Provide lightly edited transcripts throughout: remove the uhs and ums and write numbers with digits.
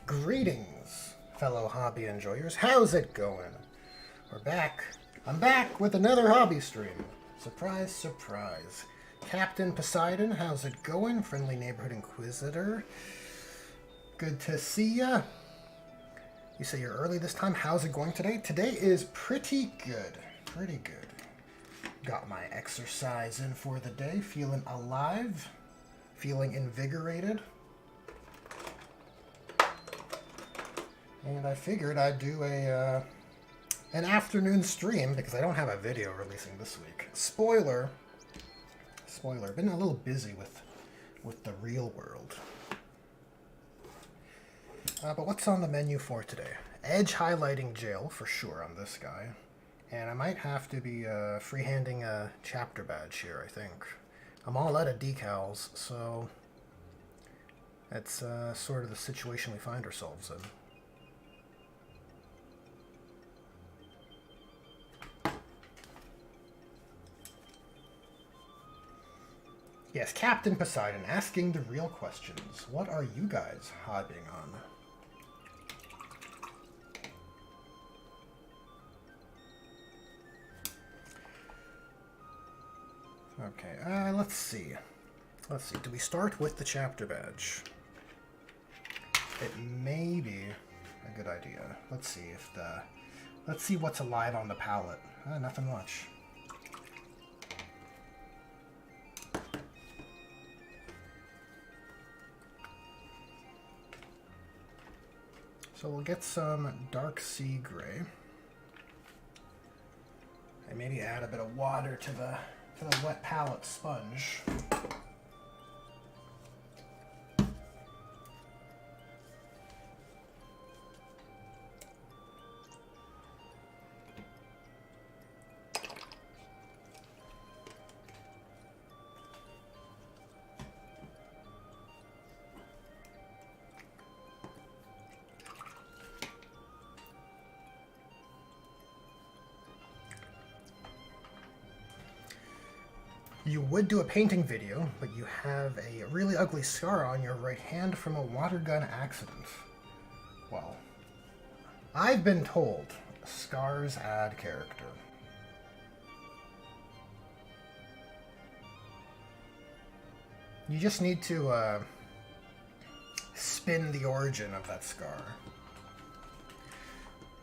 Greetings, fellow hobby enjoyers. How's it going? We're back. I'm back with another hobby stream. Surprise, surprise. Captain Poseidon, how's it going? Friendly neighborhood inquisitor. Good to see ya. You say you're early this time. How's it going today? Today is pretty good. Pretty good. Got my exercise in for the day. Feeling alive. Feeling invigorated. And I figured I'd do an afternoon stream because I don't have a video releasing this week. Spoiler. Been a little busy with the real world. But what's on the menu for today? Edge highlighting jail for sure on this guy. And I might have to be freehanding a chapter badge here, I think. I'm all out of decals, so that's sort of the situation we find ourselves in. Yes, Captain Poseidon asking the real questions. What are you guys hobbying on? Okay, let's see. Do we start with the chapter badge? It may be a good idea. Let's see what's alive on the palette. Nothing much. So we'll get some dark sea gray. And maybe add a bit of water to the wet palette sponge. You would do a painting video, but you have a really ugly scar on your right hand from a water gun accident. Well, I've been told scars add character. You just need to spin the origin of that scar.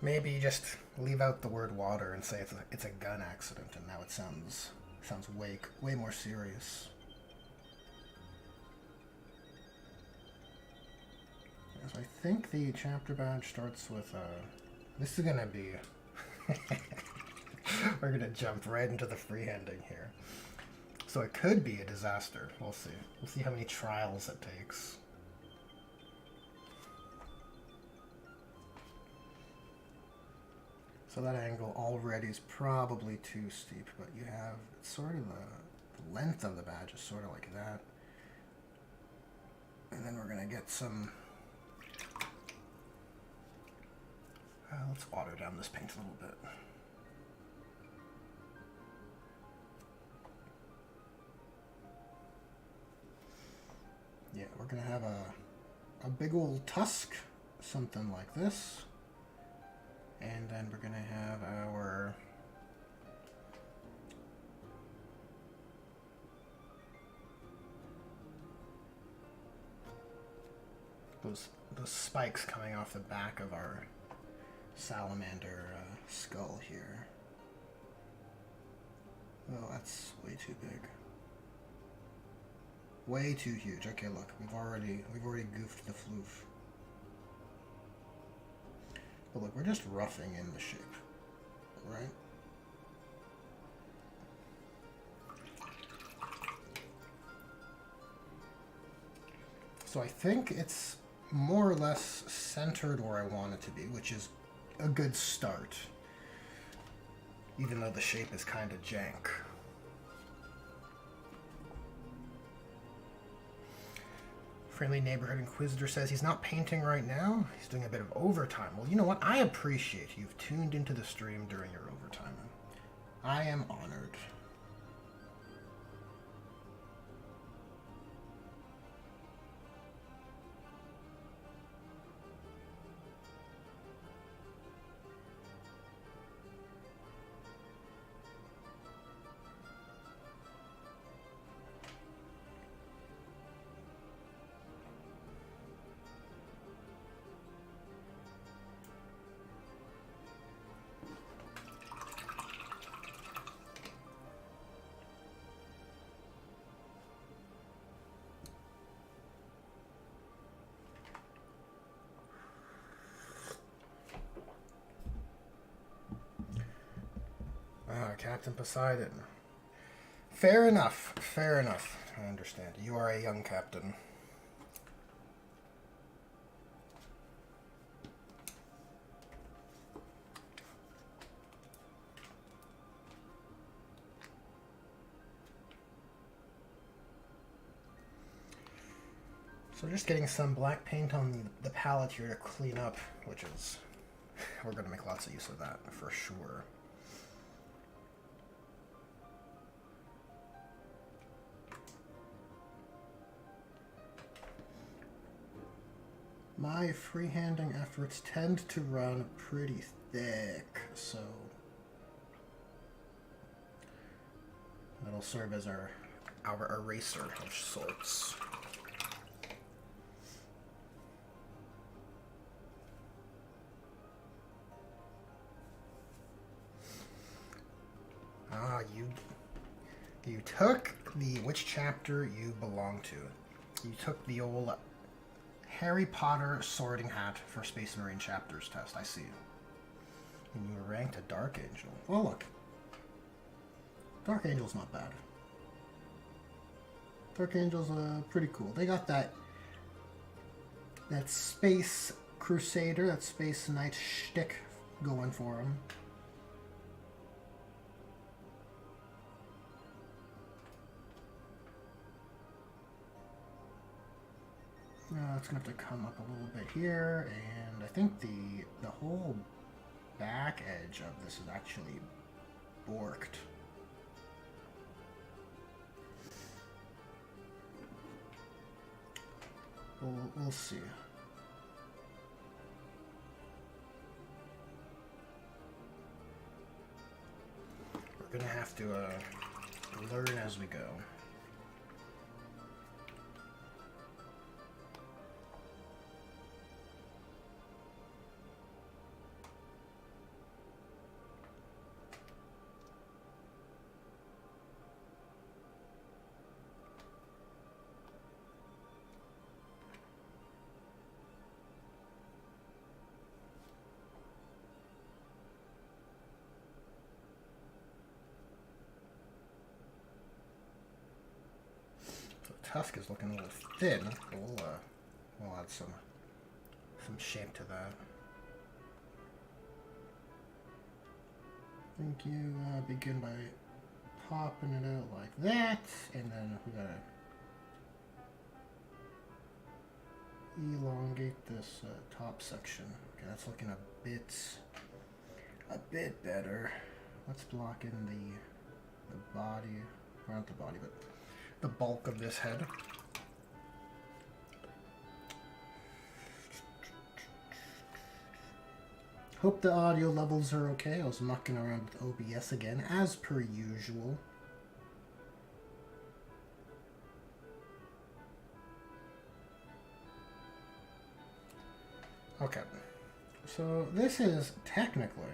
Maybe just leave out the word water and say it's a gun accident, and now it sounds way more serious. So I think the chapter badge starts with this is gonna be we're gonna jump right into the freehanding here. So it could be a disaster. We'll see. We'll see how many trials it takes. So that angle already is probably too steep, but you have sort of the length of the badge is sort of like that. And then we're going to get some... let's water down this paint a little bit. Yeah, we're going to have a big old tusk, something like this. And then we're going to have our those spikes coming off the back of our salamander skull here. Oh, that's way too big. Way too huge. Okay, look, we've already goofed the floof. But look, we're just roughing in the shape, right? So I think it's more or less centered where I want it to be, which is a good start, even though the shape is kind of jank. Friendly neighborhood inquisitor says he's not painting right now. He's doing a bit of overtime. Well, you know what? I appreciate you've tuned into the stream during your overtime. I am honored. Captain Poseidon. Fair enough. Fair enough. I understand. You are a young captain. So just getting some black paint on the palette here to clean up, which is, we're going to make lots of use of that for sure. My freehanding efforts tend to run pretty thick, so that'll serve as our eraser of sorts. Ah, you took the which chapter you belong to. You took the old Harry Potter sorting hat for Space Marine chapters test. I see. And you were ranked a Dark Angel. Oh look, Dark Angel's not bad. Dark Angel's pretty cool. They got that Space Crusader, that Space Knight shtick going for them. It's gonna have to come up a little bit here, and I think the whole back edge of this is actually borked. We'll see. We're gonna have to learn as we go. Tusk is looking a little thin, but we'll add some shape to that. I think you begin by popping it out like that, and then we gotta elongate this top section. Okay, that's looking a bit better. Let's block in the body, or not the body, but the bulk of this head. Hope the audio levels are okay. I was mucking around with OBS again, as per usual. Okay, so this is technically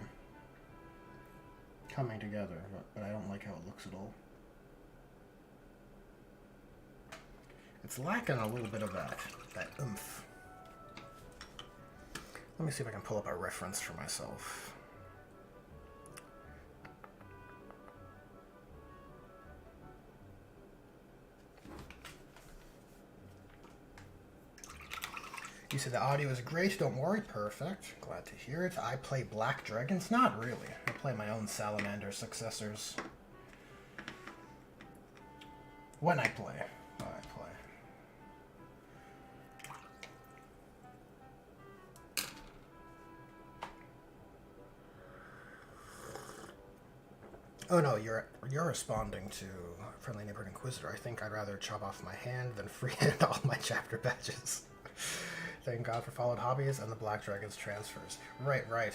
coming together, but I don't like how it looks at all. It's lacking a little bit of that oomph. Let me see if I can pull up a reference for myself. You said the audio is great, don't worry, perfect. Glad to hear it. I play Black Dragons? Not really. I play my own Salamander successors. When I play. Oh no, you're responding to Friendly Neighborhood Inquisitor. I think I'd rather chop off my hand than freehand all my chapter badges. Thank God for Followed Hobbies and the Black Dragons transfers. Right.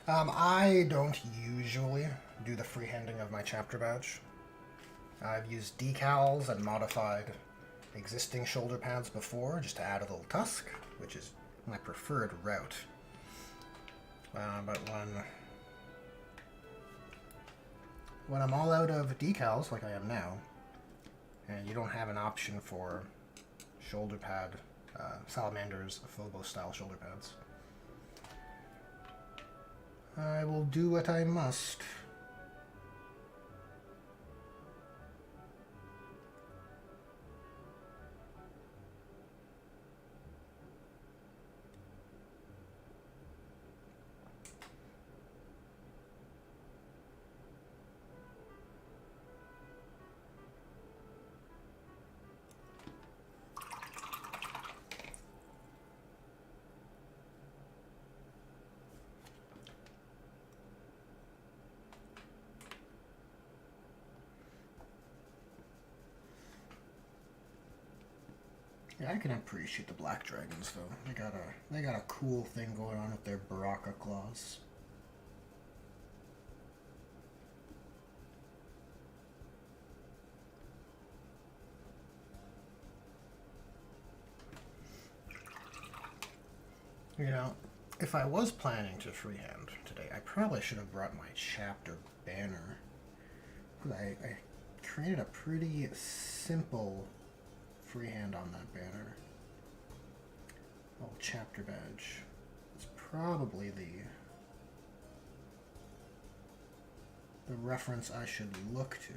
I don't usually do the freehanding of my chapter badge. I've used decals and modified existing shoulder pads before, just to add a little tusk, which is my preferred route. But when I'm all out of decals, like I am now, and you don't have an option for shoulder pad, Salamander's Phobos style shoulder pads, I will do what I must. Yeah, I can appreciate the Black Dragons though. They got a cool thing going on with their Baraka claws. You know, if I was planning to freehand today, I probably should have brought my chapter banner. I created a pretty simple freehand on that banner. Oh, chapter badge. It's probably the reference I should look to.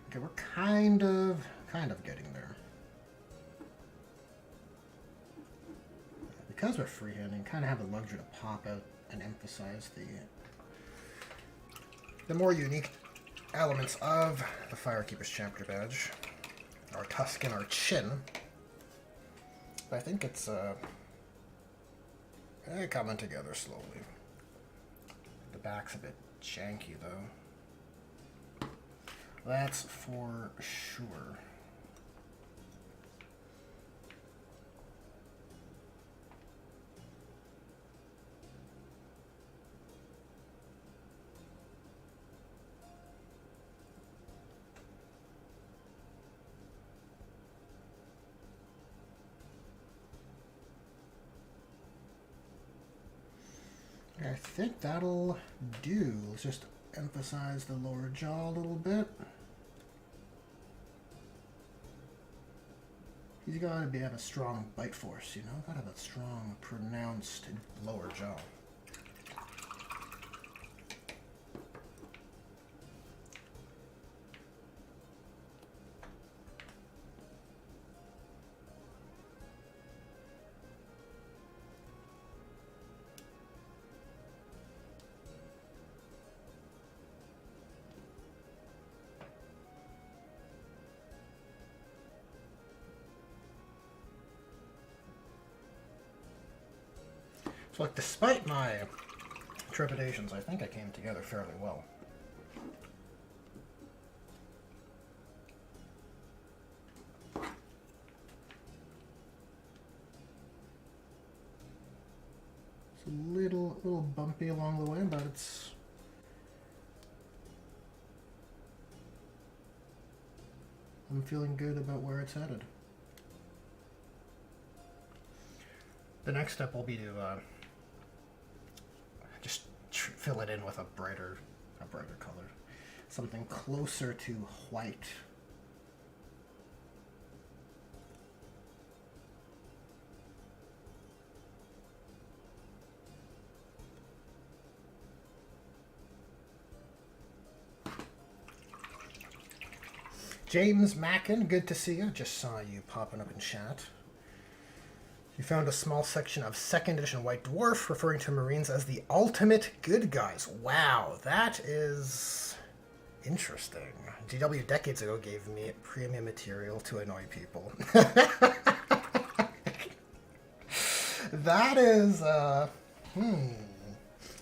Okay, we're kind of getting there. Because we're freehanding, kind of have the luxury to pop out and emphasize the more unique elements of the Firekeeper's chapter badge. Our tusk and our chin. But I think it's coming together slowly. The back's a bit janky though. That's for sure. I think that'll do. Let's just emphasize the lower jaw a little bit. He's got to have a strong bite force, you know? Got to have a strong, pronounced lower jaw. So, like, despite my trepidations, I think I came together fairly well. It's a little bumpy along the way, but I'm feeling good about where it's headed. The next step will be to just fill it in with a brighter color, something closer to white. James Mackin, good to see you. Just saw you popping up in chat. You found a small section of 2nd edition White Dwarf referring to Marines as the ultimate good guys. Wow, that is interesting. GW decades ago gave me premium material to annoy people. That is,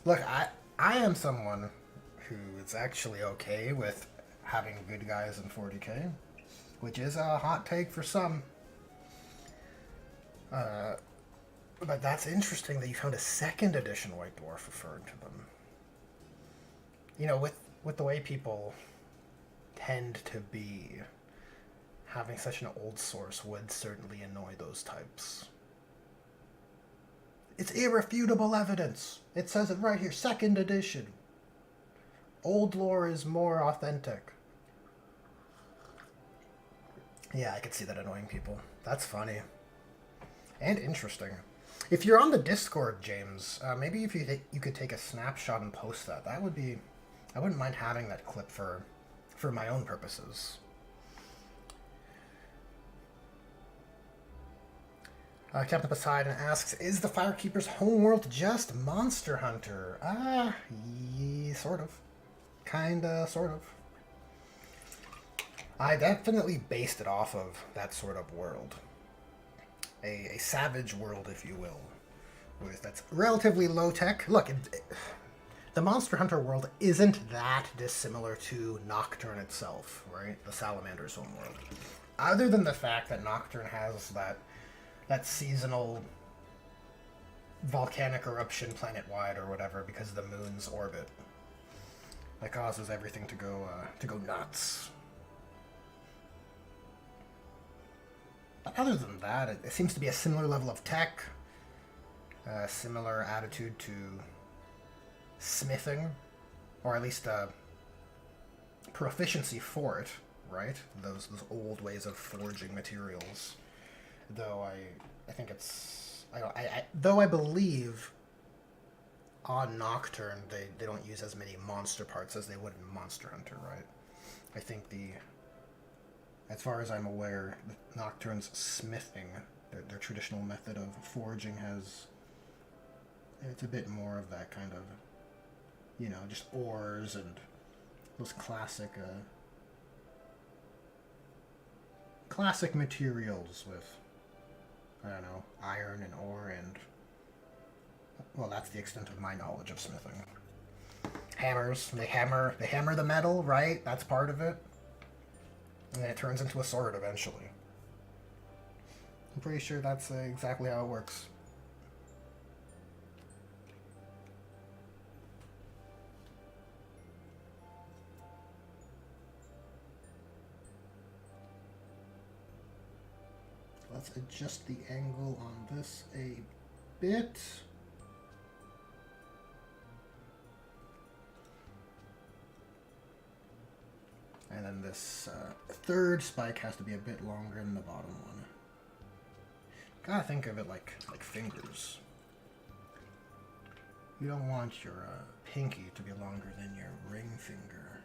Look, I am someone who is actually okay with having good guys in 40k, which is a hot take for some. But that's interesting that you found a 2nd edition White Dwarf referring to them. You know, with the way people tend to be, having such an old source would certainly annoy those types. It's irrefutable evidence. It says it right here, 2nd edition. Old lore is more authentic. Yeah, I could see that annoying people. That's funny. And interesting. If you're on the Discord, James, maybe if you could take a snapshot and post that. That would be... I wouldn't mind having that clip for my own purposes. Captain Poseidon asks, is the Firekeeper's homeworld just Monster Hunter? Yeah, sort of. Kinda, sort of. I definitely based it off of that sort of world. A savage world, if you will. that's relatively low tech. Look, the Monster Hunter world isn't that dissimilar to Nocturne itself, right? The Salamander's homeworld. Other than the fact that Nocturne has that seasonal volcanic eruption planet-wide or whatever because of the moon's orbit that causes everything to go nuts. But other than that, it seems to be a similar level of tech, a similar attitude to smithing, or at least proficiency for it, right? Those old ways of forging materials. Though I think it's though I believe on Nocturne they don't use as many monster parts as they would in Monster Hunter, right? I think as far as I'm aware, Nocturne's smithing, their traditional method of forging it's a bit more of that kind of, just ores and those classic materials with, I don't know, iron and ore and, well, that's the extent of my knowledge of smithing. Hammers, they hammer the metal, right? That's part of it. And then it turns into a sword eventually. I'm pretty sure that's exactly how it works. Let's adjust the angle on this a bit. And then this third spike has to be a bit longer than the bottom one. Gotta think of it like fingers. You don't want your pinky to be longer than your ring finger.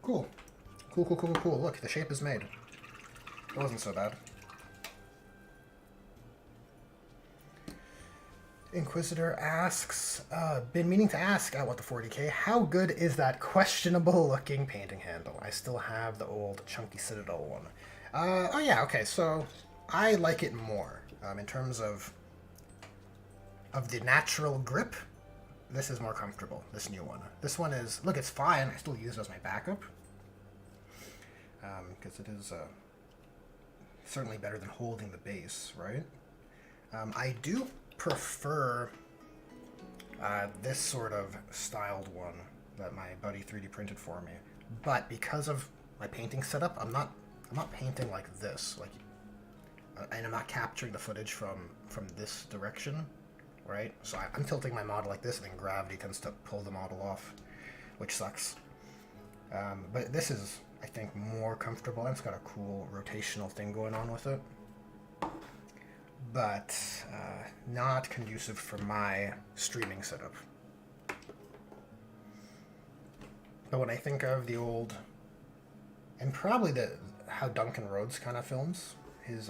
Cool. Cool. Look, the shape is made. It wasn't so bad. Inquisitor asks, been meaning to ask at What the 40K, how good is that questionable looking painting handle? I still have the old chunky Citadel one. Oh yeah, okay, so I like it more. In terms of the natural grip, this is more comfortable, this new one. This one is, look, it's fine, I still use it as my backup. Because it is certainly better than holding the base, right? I do prefer this sort of styled one that my buddy 3D printed for me, but because of my painting setup, I'm not painting like this, and I'm not capturing the footage from this direction, right? So I'm tilting my model like this, and then gravity tends to pull the model off, which sucks. But this is, I think, more comfortable, and it's got a cool rotational thing going on with it. But not conducive for my streaming setup. But when I think of the old, and probably how Duncan Rhodes kind of films his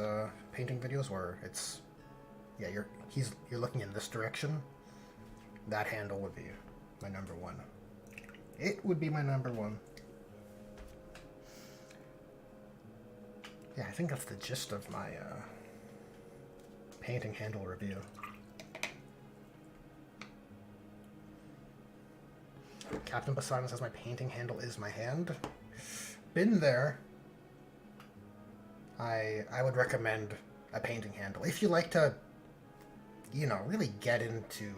painting videos, where it's, yeah, you're looking in this direction, that handle would be my number one. It would be my number one. Yeah, I think that's the gist of my painting handle review. Captain Poseidon says my painting handle is my hand. Been there. I would recommend a painting handle. If you like to, really get into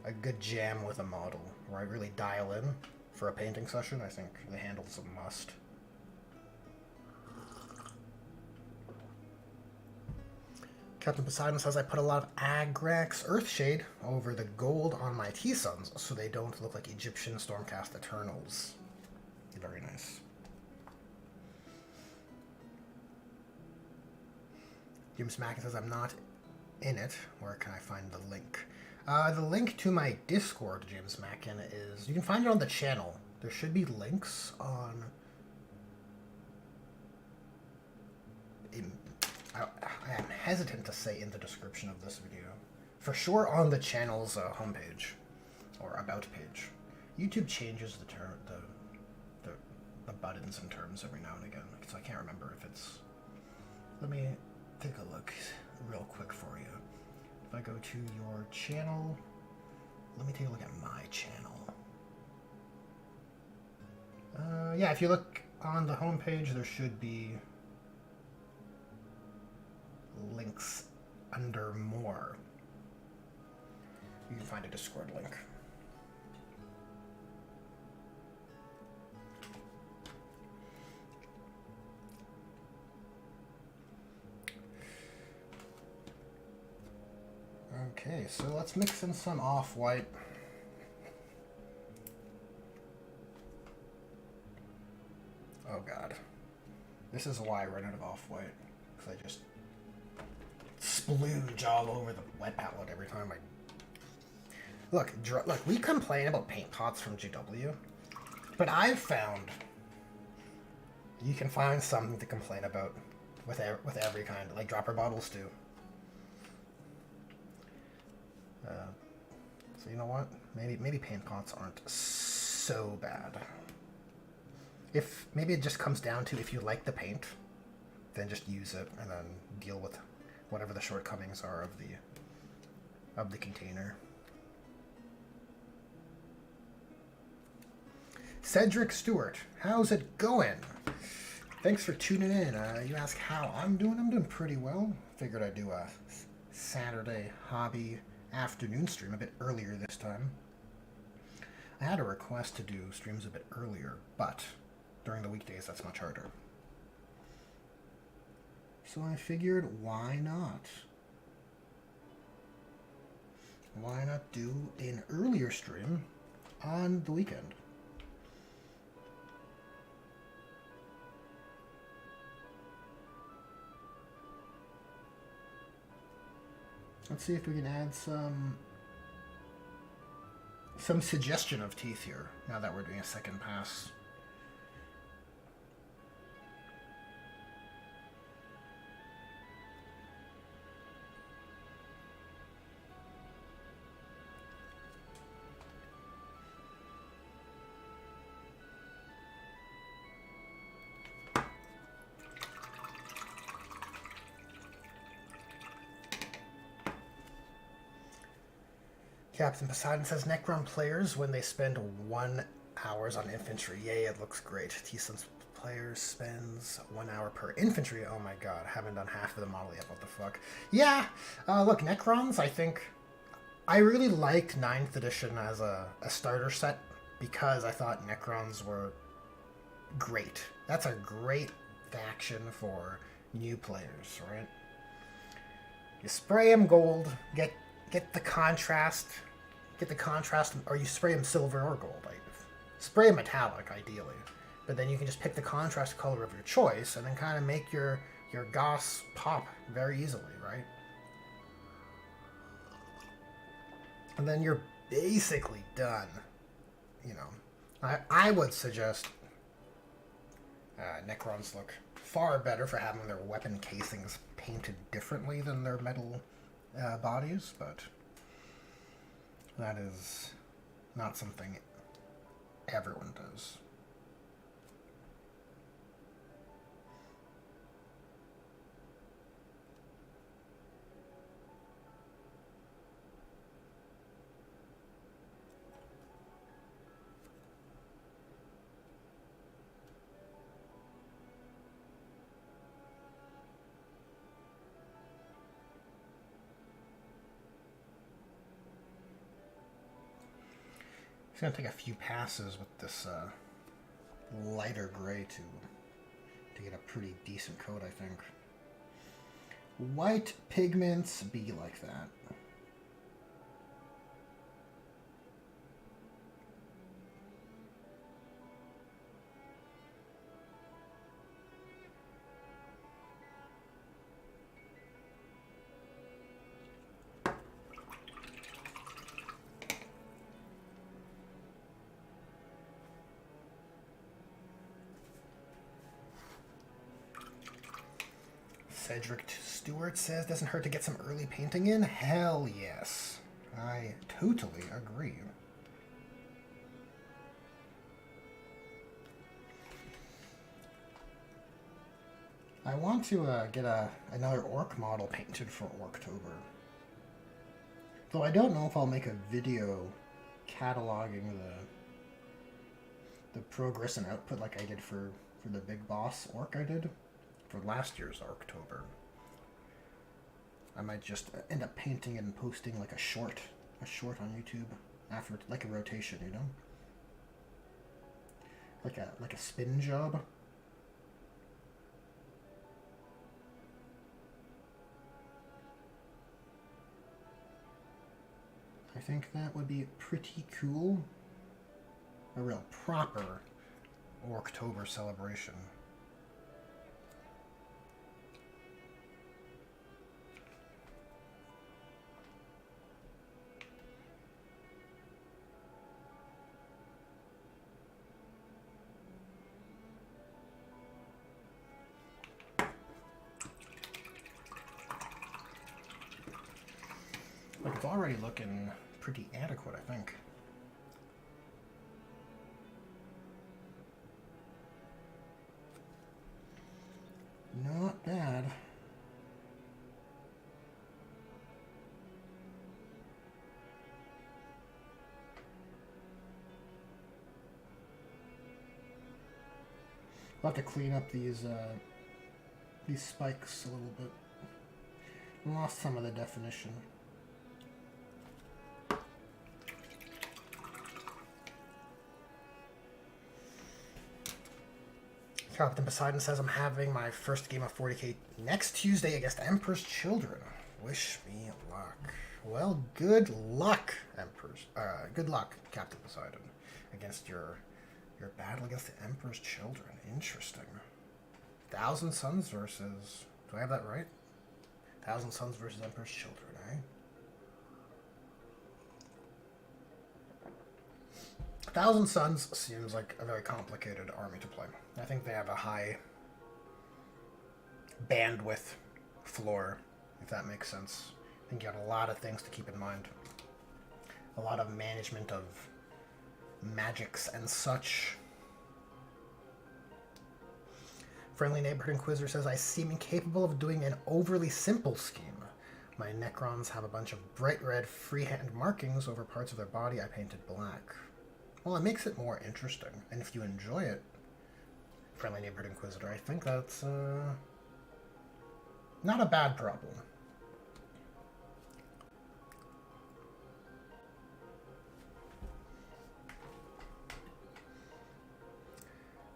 a good jam with a model, right? Really dial in for a painting session, I think the handle's a must. Captain Poseidon says I put a lot of Agrax Earthshade over the gold on my T-Suns so they don't look like Egyptian Stormcast Eternals. Very nice. James Mackin says I'm not in it. Where can I find the link? The link to my Discord, James Mackin, is... You can find it on the channel. There should be links on... I am hesitant to say in the description of this video. For sure on the channel's homepage or about page. YouTube changes the buttons and terms every now and again, so I can't remember if it's... Let me take a look real quick for you. If I go to your channel, let me take a look at my channel. Yeah, if you look on the homepage, there should be links under more. You can find a Discord link. Okay, so let's mix in some off-white. Oh god. This is why I run out of off-white. Because I just splooge all over the wet palette every time I... Look, we complain about paint pots from GW, but I've found you can find something to complain about with every kind, like dropper bottles do. So you know what? Maybe paint pots aren't so bad. If maybe it just comes down to if you like the paint, then just use it and then deal with whatever the shortcomings are of the container. Cedric Stewart, how's it going? Thanks for tuning in. You ask how I'm doing. I'm doing pretty well. Figured I'd do a Saturday hobby afternoon stream a bit earlier this time. I had a request to do streams a bit earlier, but during the weekdays that's much harder. So I figured, why not? Why not do an earlier stream on the weekend? Let's see if we can add some suggestion of teeth here, now that we're doing a second pass. Captain Poseidon says Necron players, when they spend 1 hour on infantry, yay, it looks great. T-Sun's players spends 1 hour per infantry. Oh my god, haven't done half of the model yet, what the fuck. Yeah, look, Necrons, I think, I really liked 9th edition as a starter set because I thought Necrons were great. That's a great faction for new players, right? You spray them gold, get the contrast, or you spray them silver or gold. Like, spray them metallic, ideally. But then you can just pick the contrast color of your choice and then kind of make your Goss pop very easily, right? And then you're basically done. You know, I would suggest Necrons look far better for having their weapon casings painted differently than their metal bodies, but that is not something everyone does. It's going to take a few passes with this lighter gray to get a pretty decent coat, I think. White pigments be like that. Cedric Stewart says, doesn't hurt to get some early painting in? Hell yes. I totally agree. I want to get another orc model painted for Orktober. Though I don't know if I'll make a video cataloging the progress and output like I did for the big boss orc I did for last year's Orktober. I might just end up painting and posting like a short on YouTube after, like a rotation, you know, like a spin job. I think that would be pretty cool. A real proper Orktober celebration. Like, it's already looking pretty adequate, I think. Not bad. I'll have to clean up these spikes a little bit. Lost some of the definition. Captain Poseidon says I'm having my first game of 40k next Tuesday against Emperor's Children. Wish me luck. Well, good luck, Emperor's. Good luck, Captain Poseidon, against your battle against the Emperor's Children. Interesting. Thousand Suns versus. Do I have that right? Thousand Suns versus Emperor's Children, eh? Thousand Suns seems like a very complicated army to play. I think they have a high bandwidth floor, if that makes sense. I think you have a lot of things to keep in mind. A lot of management of magics and such. Friendly Neighborhood Inquisitor says, I seem incapable of doing an overly simple scheme. My Necrons have a bunch of bright red freehand markings over parts of their body I painted black. Well, it makes it more interesting, and if you enjoy it, Friendly Neighborhood Inquisitor, I think that's not a bad problem.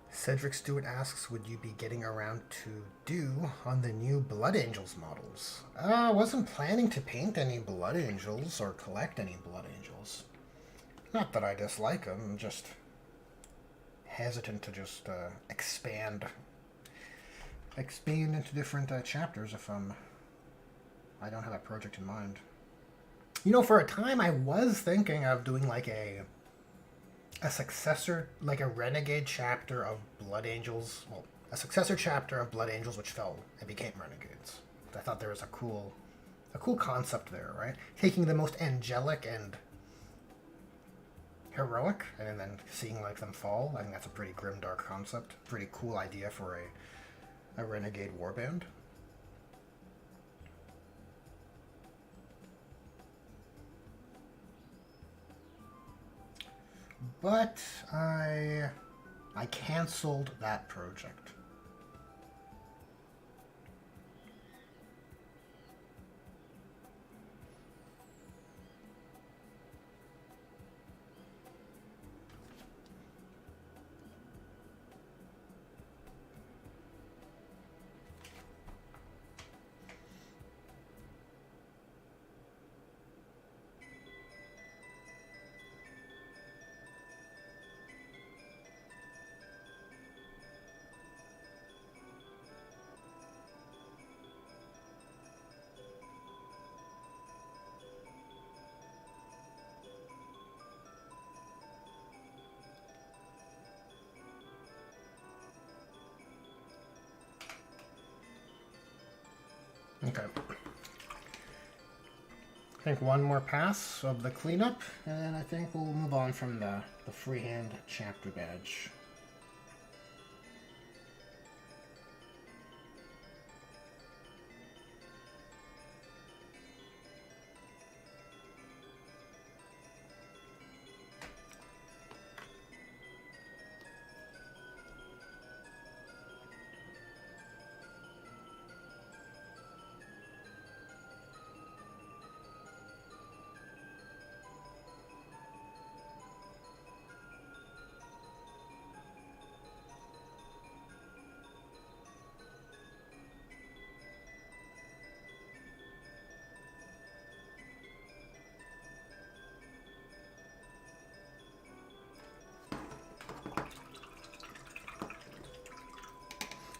Cedric Stewart asks, would you be getting around to do on the new Blood Angels models? I wasn't planning to paint any Blood Angels or collect any Blood Angels. Not that I dislike them, I'm just hesitant to just expand into different chapters if I don't have a project in mind. You know, for a time I was thinking of doing like a successor, like a Renegade chapter of Blood Angels. Well, a successor chapter of Blood Angels which fell and became Renegades. I thought there was a cool concept there, right? Taking the most angelic and heroic, and then seeing like them fall. I think that's a pretty grimdark concept. Pretty cool idea for a renegade warband. But I canceled that project. Okay. I think one more pass of the cleanup, and then I think we'll move on from the freehand chapter badge.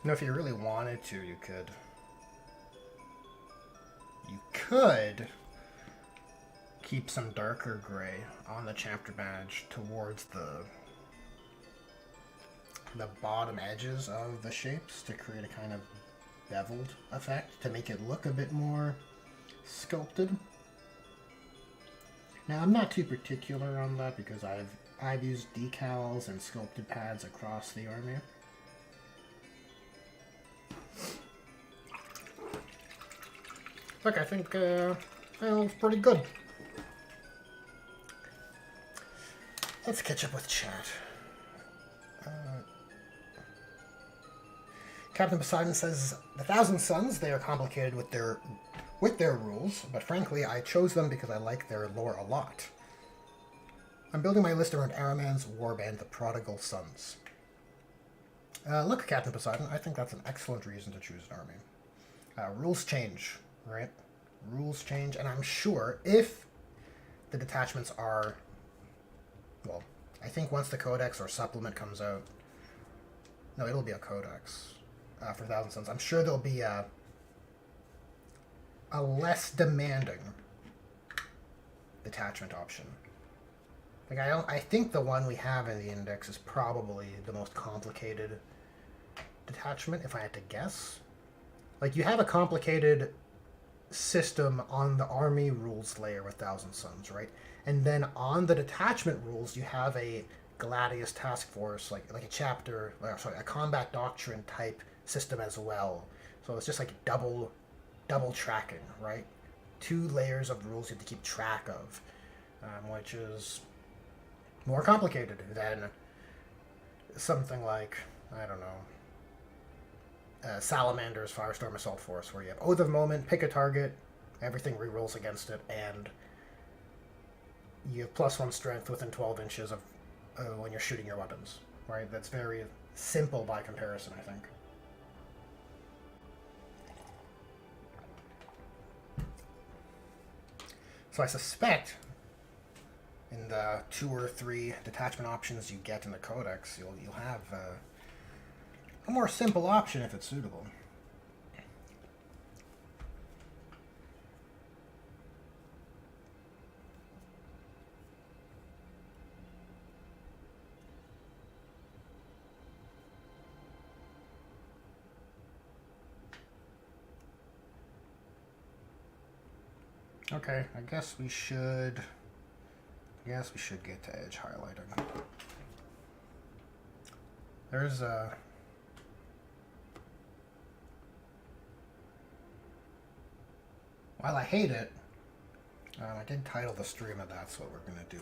You know, if you really wanted to, you could. You could keep some darker gray on the chapter badge towards the bottom edges of the shapes to create a kind of beveled effect to make it look a bit more sculpted. Now, I'm not too particular on that because I've used decals and sculpted pads across the army. Look, I think well, it's pretty good. Let's catch up with chat. Captain Poseidon says, "The Thousand Suns, they are complicated with their rules, but frankly, I chose them because I like their lore a lot. I'm building my list around Araman's warband, the Prodigal Sons." Look, Captain Poseidon, I think that's an excellent reason to choose an army. Rules change, right? Rules change, and I'm sure if the detachments are, well, I think once the Codex or Supplement comes out, no, it'll be a Codex for Thousand Suns. I'm sure there'll be a less demanding detachment option. Like I think the one we have in the index is probably the most complicated detachment, if I had to guess. Like, you have a complicated system on the army rules layer with Thousand Suns, right? And then on the detachment rules, you have a Gladius task force, like a chapter, a combat doctrine type system as well. So it's just like double tracking, right? 2 layers of rules you have to keep track of, which is more complicated than something like, I don't know, Salamander's Firestorm Assault Force, where you have Oath of Moment, pick a target, everything rerolls against it, and you have +1 strength within 12 inches of when you're shooting your weapons, right? That's very simple by comparison, I think. So I suspect in the 2 or 3 detachment options you get in the Codex, you'll have a more simple option if it's suitable. Okay, I guess we should get to edge highlighting. There's a while I hate it, I did title the stream of That's What We're Gonna Do.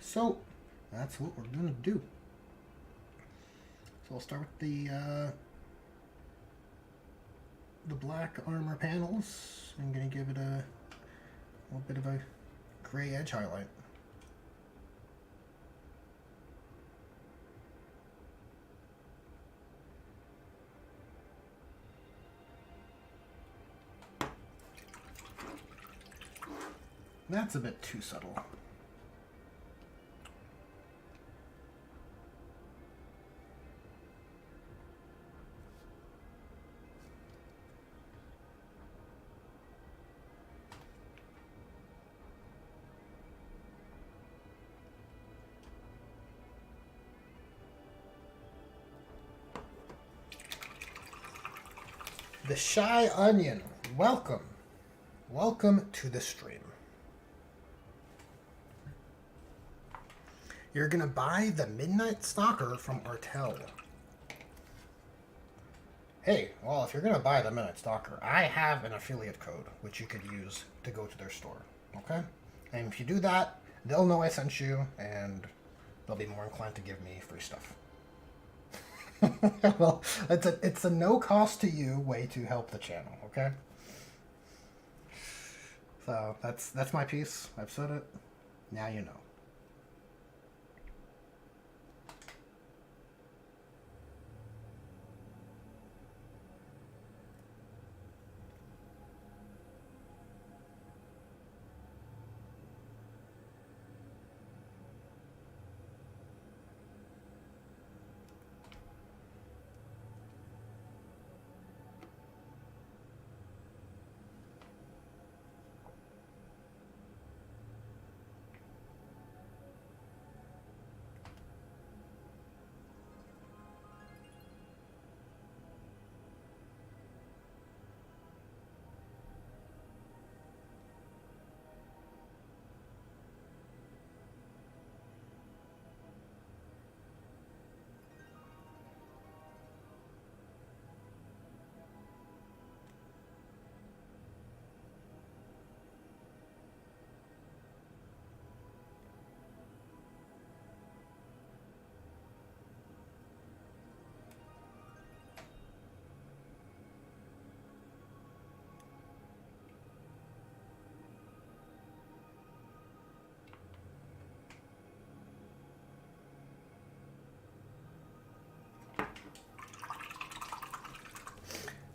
So that's what we're gonna do. So we'll start with the black armor panels. I'm gonna give it a little bit of a gray edge highlight. That's a bit too subtle. The Shy Onion, welcome. Welcome to the stream. You're gonna buy the Midnight Stalker from Artel. Hey, well, if you're gonna buy the Midnight Stalker, I have an affiliate code which you could use to go to their store, okay? And if you do that, they'll know I sent you, and they'll be more inclined to give me free stuff. Well, it's a no cost to you way to help the channel, okay? So that's my piece. I've said it. Now you know.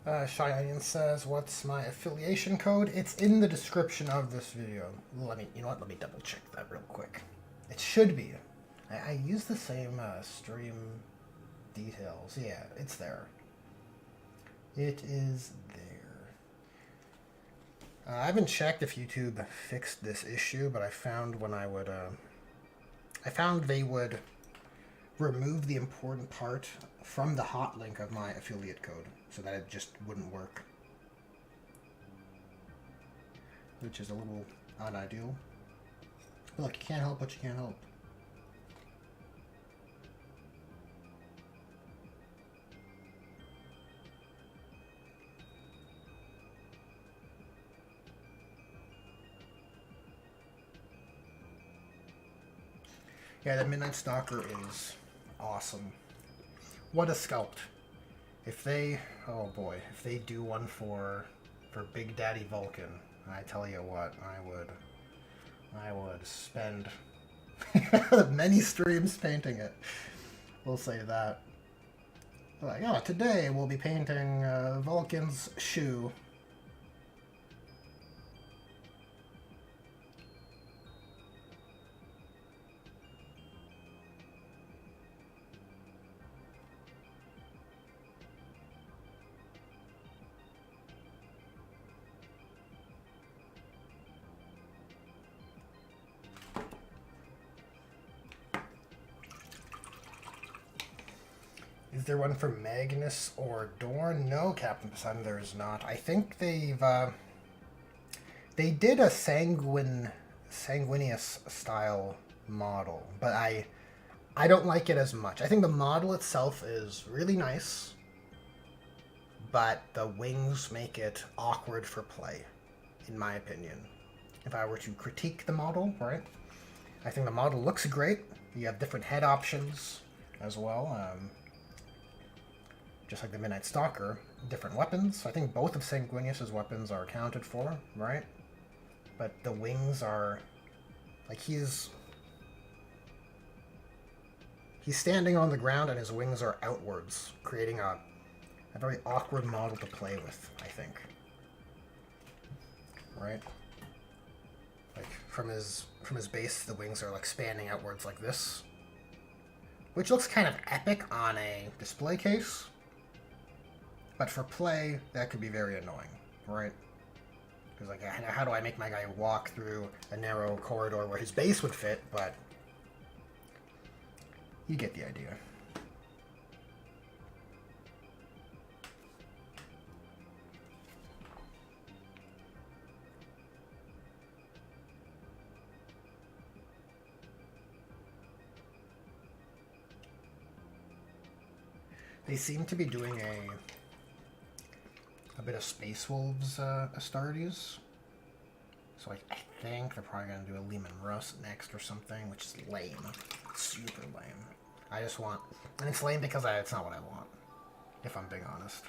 Shy Onion says, "What's my affiliation code?" It's in the description of this video. You know what? Let me double check that real quick. It should be. I use the same stream details. Yeah, it's there. It is there. I haven't checked if YouTube fixed this issue, but I found when I would, I found they would remove the important part from the hot link of my affiliate code so that it just wouldn't work, which is a little unideal. But look, you can't help what you can't help. Yeah, the Midnight Stalker is awesome. What a sculpt. If they, oh boy, if they do one for Big Daddy Vulcan, I tell you what, I would spend many streams painting it. We'll say that. Like, oh, today we'll be painting Vulcan's shoe. Is there one for Magnus or Dorn? No, Captain Poseidon, there is not. I think they did a sanguineous style model, but I don't like it as much. I think the model itself is really nice, but the wings make it awkward for play, in my opinion. If I were to critique the model, right? I think the model looks great. You have different head options as well. Just like the Midnight Stalker, different weapons. I think both of Sanguinius's weapons are accounted for, right? But the wings are... like, he's standing on the ground and his wings are outwards, creating a very awkward model to play with, I think. Right? Like, from his base, the wings are, like, spanning outwards like this. Which looks kind of epic on a display case. But for play, that could be very annoying, right? Because, like, how do I make my guy walk through a narrow corridor where his base would fit, but you get the idea. They seem to be doing a bit of Space Wolves Astartes. So I think they're probably going to do a Lehman Russ next or something, which is lame. Super lame. I just want... and it's lame because it's not what I want, if I'm being honest.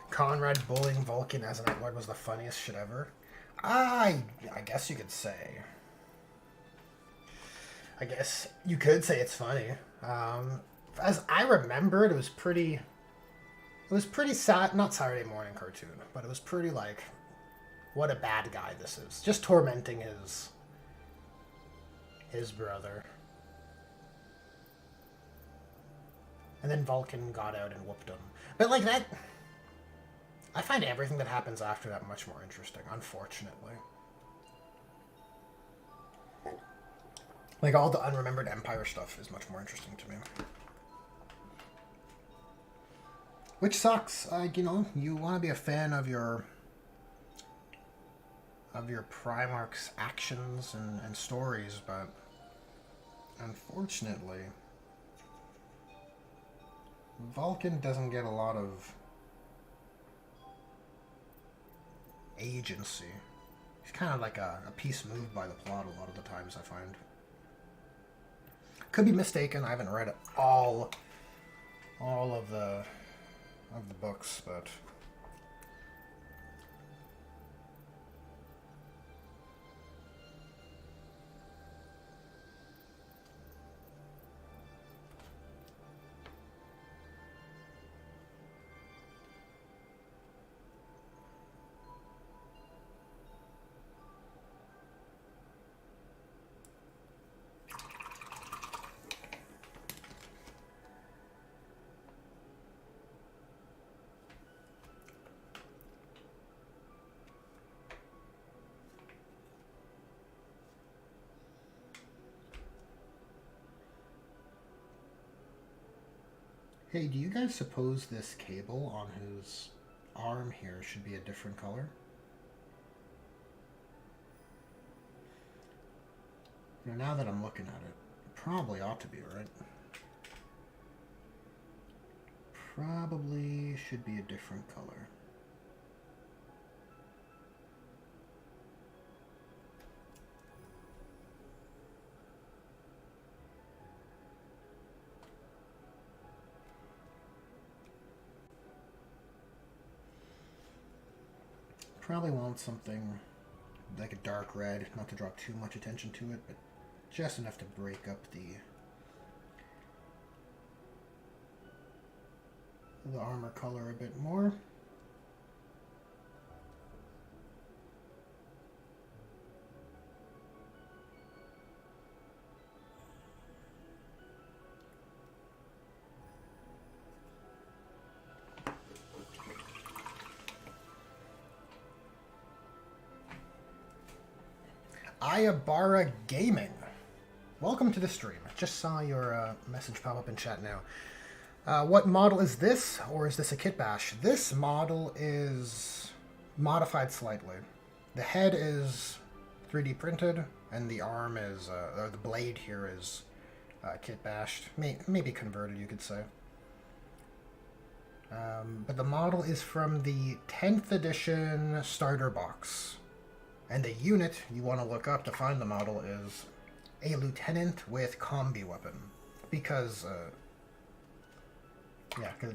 Conrad bullying Vulcan as an Night Lord was the funniest shit ever. I guess you could say. I guess you could say it's funny. As I remembered, it was pretty sad. Not Saturday morning cartoon, but it was pretty like, what a bad guy this is. Just tormenting his brother. And then Vulcan got out and whooped him. But like that... I find everything that happens after that much more interesting, unfortunately. Like, all the unremembered Empire stuff is much more interesting to me. Which sucks. You know, you want to be a fan of your Primarch's actions and stories, but unfortunately, Vulcan doesn't get a lot of agency. He's kind of like a piece moved by the plot a lot of the times, I find. Could be mistaken. I haven't read all of the books, but hey, do you guys suppose this cable on his arm here should be a different color? Now that I'm looking at it probably ought to be, right? Probably should be a different color. Probably want something like a dark red, not to draw too much attention to it, but just enough to break up the armor color a bit more. Ayabara Gaming. Welcome to the stream. Just saw your message pop up in chat now. What model is this, or is this a kit bash? This model is modified slightly. The head is 3D printed, and the arm is, or the blade here is kit bashed. Maybe converted, you could say. But the model is from the 10th edition starter box. And the unit you want to look up to find the model is a lieutenant with combi weapon, because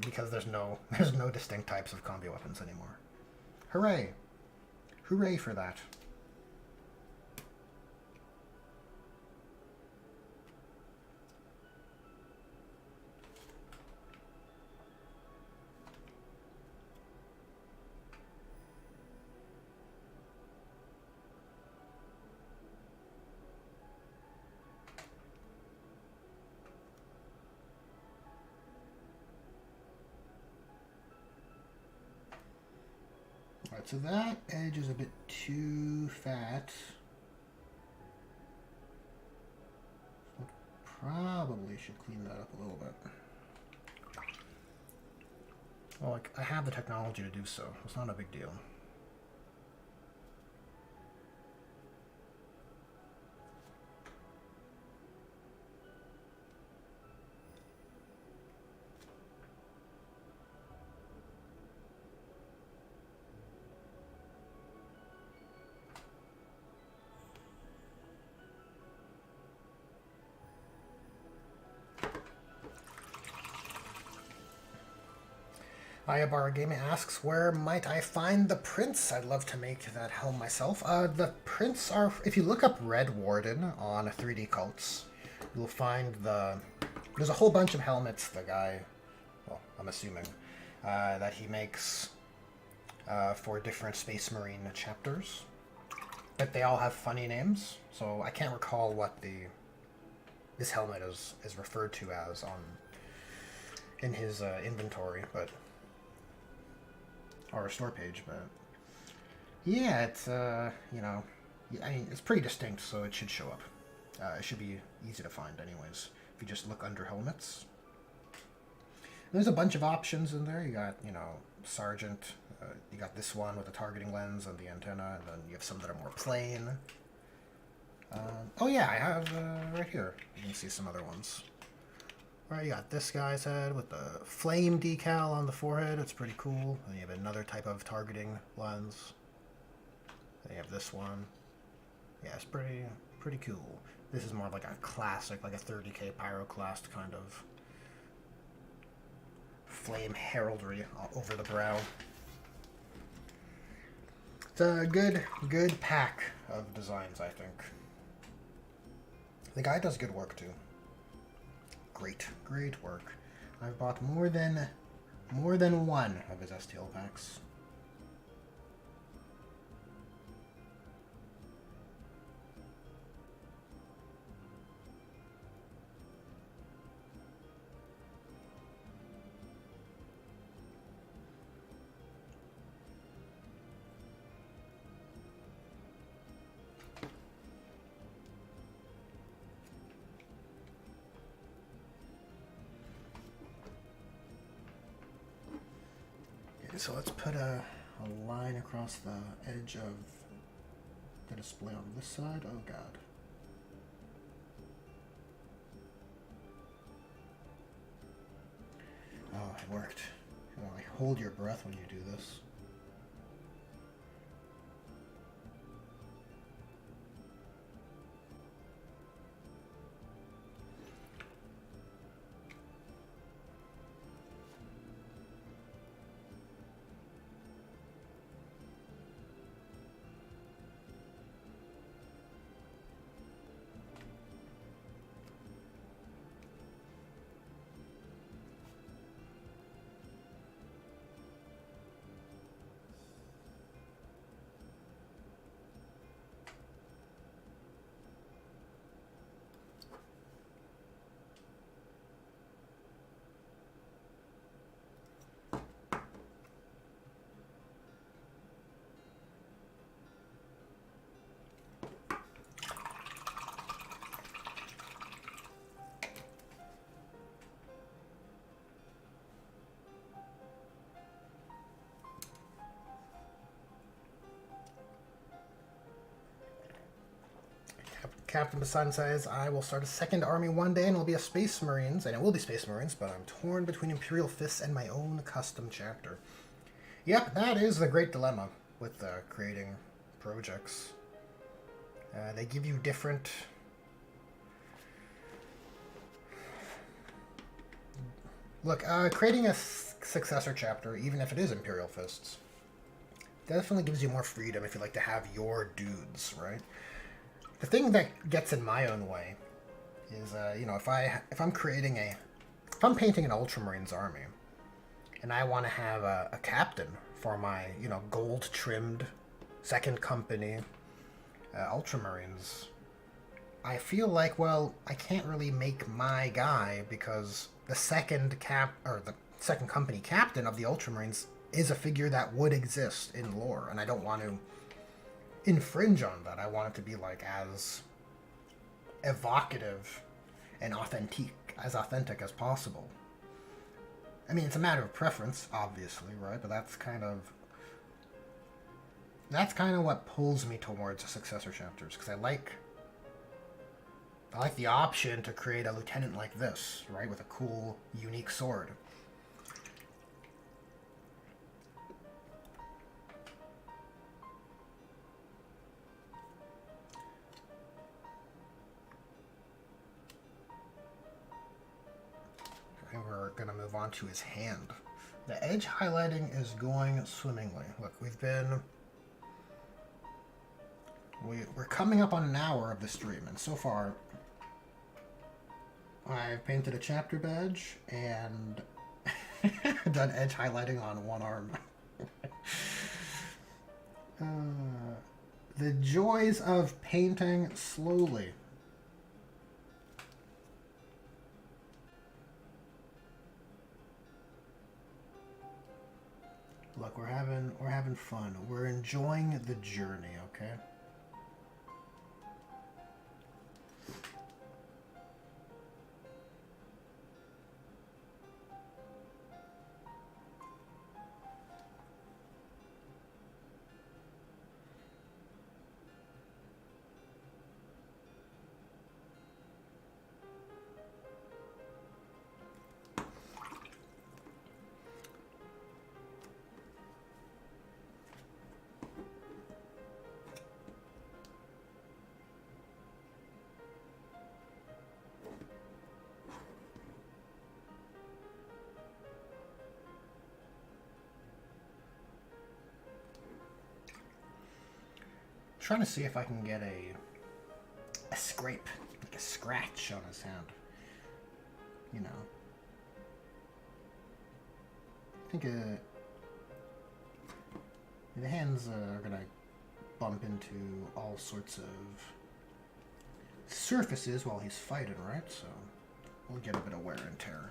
because there's no distinct types of combi weapons anymore. Hooray! Hooray for that. So that edge is a bit too fat. Probably should clean that up a little bit. Well, I have the technology to do so. It's not a big deal. Ayabara Gaming asks, where might I find the prints? I'd love to make that helm myself. The prints are, if you look up Red Warden on 3D Cults, you'll find there's a whole bunch of helmets the guy, well, I'm assuming, that he makes for different Space Marine chapters. But they all have funny names, so I can't recall what this helmet is referred to as in his inventory, but... or a store page, but yeah, it's I mean, it's pretty distinct, so it should show up. It should be easy to find anyways if you just look under helmets. There's a bunch of options in there. You got, Sergeant, you got this one with the targeting lens and the antenna, and then you have some that are more plain. Oh yeah, I have right here, you can see some other ones. Right, you got this guy's head with the flame decal on the forehead. It's pretty cool. Then you have another type of targeting lens. Then you have this one. Yeah, it's pretty cool. This is more like a classic, like a 30k Pyroclast kind of flame heraldry over the brow. It's a good pack of designs, I think. The guy does good work too. Great work. I've bought more than one of his STL packs. So let's put a line across the edge of the display on this side. Oh god. Oh, it worked. Oh, like, hold your breath when you do this. Captain Poseidon says, I will start a second army one day and it will be a Space Marines, and it will be Space Marines, but I'm torn between Imperial Fists and my own custom chapter. Yep, that is the great dilemma with creating projects. They give you different... Look, creating a successor chapter, even if it is Imperial Fists, definitely gives you more freedom if you like to have your dudes, right? The thing that gets in my own way is, you know, if I'm painting an Ultramarines army, and I want to have a captain for my, you know, gold-trimmed second company Ultramarines, I feel like, well, I can't really make my guy because the second company captain of the Ultramarines is a figure that would exist in lore, and I don't want to infringe on that. I want it to be like as evocative and authentic as possible. I mean, it's a matter of preference, obviously, right? But that's kind of what pulls me towards the successor chapters, because I like the option to create a lieutenant like this, right, with a cool, unique sword. We're going to move on to his hand. The edge highlighting is going swimmingly. Look, we're coming up on an hour of the stream, and so far I've painted a chapter badge and done edge highlighting on one arm. The joys of painting slowly. Look, we're having fun. We're enjoying the journey, okay? trying to see if I can get a scrape, like a scratch on his hand. You know. I think the hands are gonna bump into all sorts of surfaces while he's fighting, right? So we'll get a bit of wear and tear.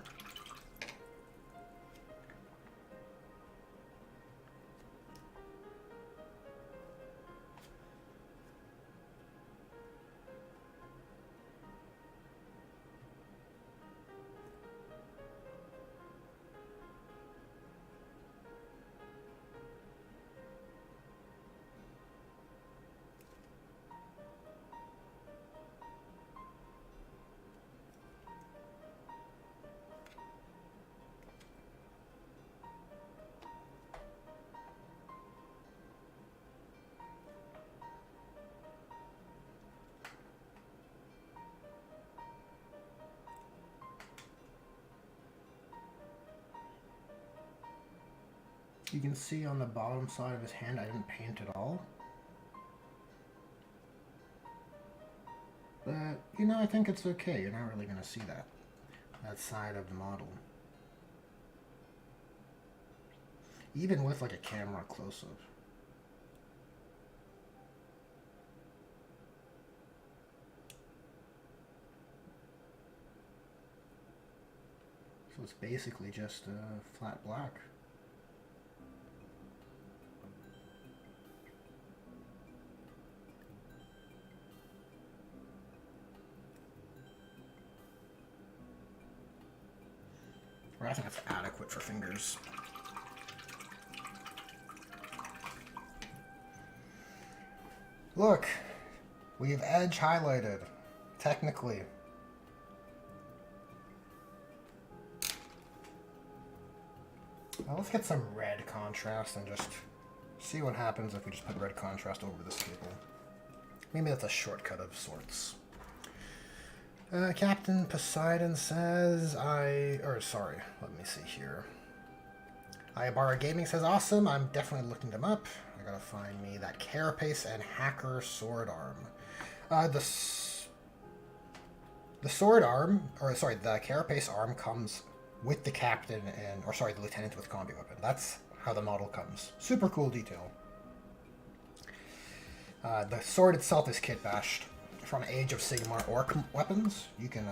You can see on the bottom side of his hand I didn't paint at all. But, you know, I think it's okay. You're not really going to see that side of the model. Even with like a camera close-up. So it's basically just flat black. Or I think that's adequate for fingers. Look, we've edge highlighted, technically. Now let's get some red contrast and just see what happens if we just put red contrast over this cable. Maybe that's a shortcut of sorts. Captain Poseidon says let me see here. Ibarra Gaming says, awesome, I'm definitely looking them up. I gotta find me that Carapace and Hacker sword arm. The sword arm, the Carapace arm comes with the captain the lieutenant with combi weapon. That's how the model comes. Super cool detail. The sword itself is kit bashed from Age of Sigmar orc weapons. You can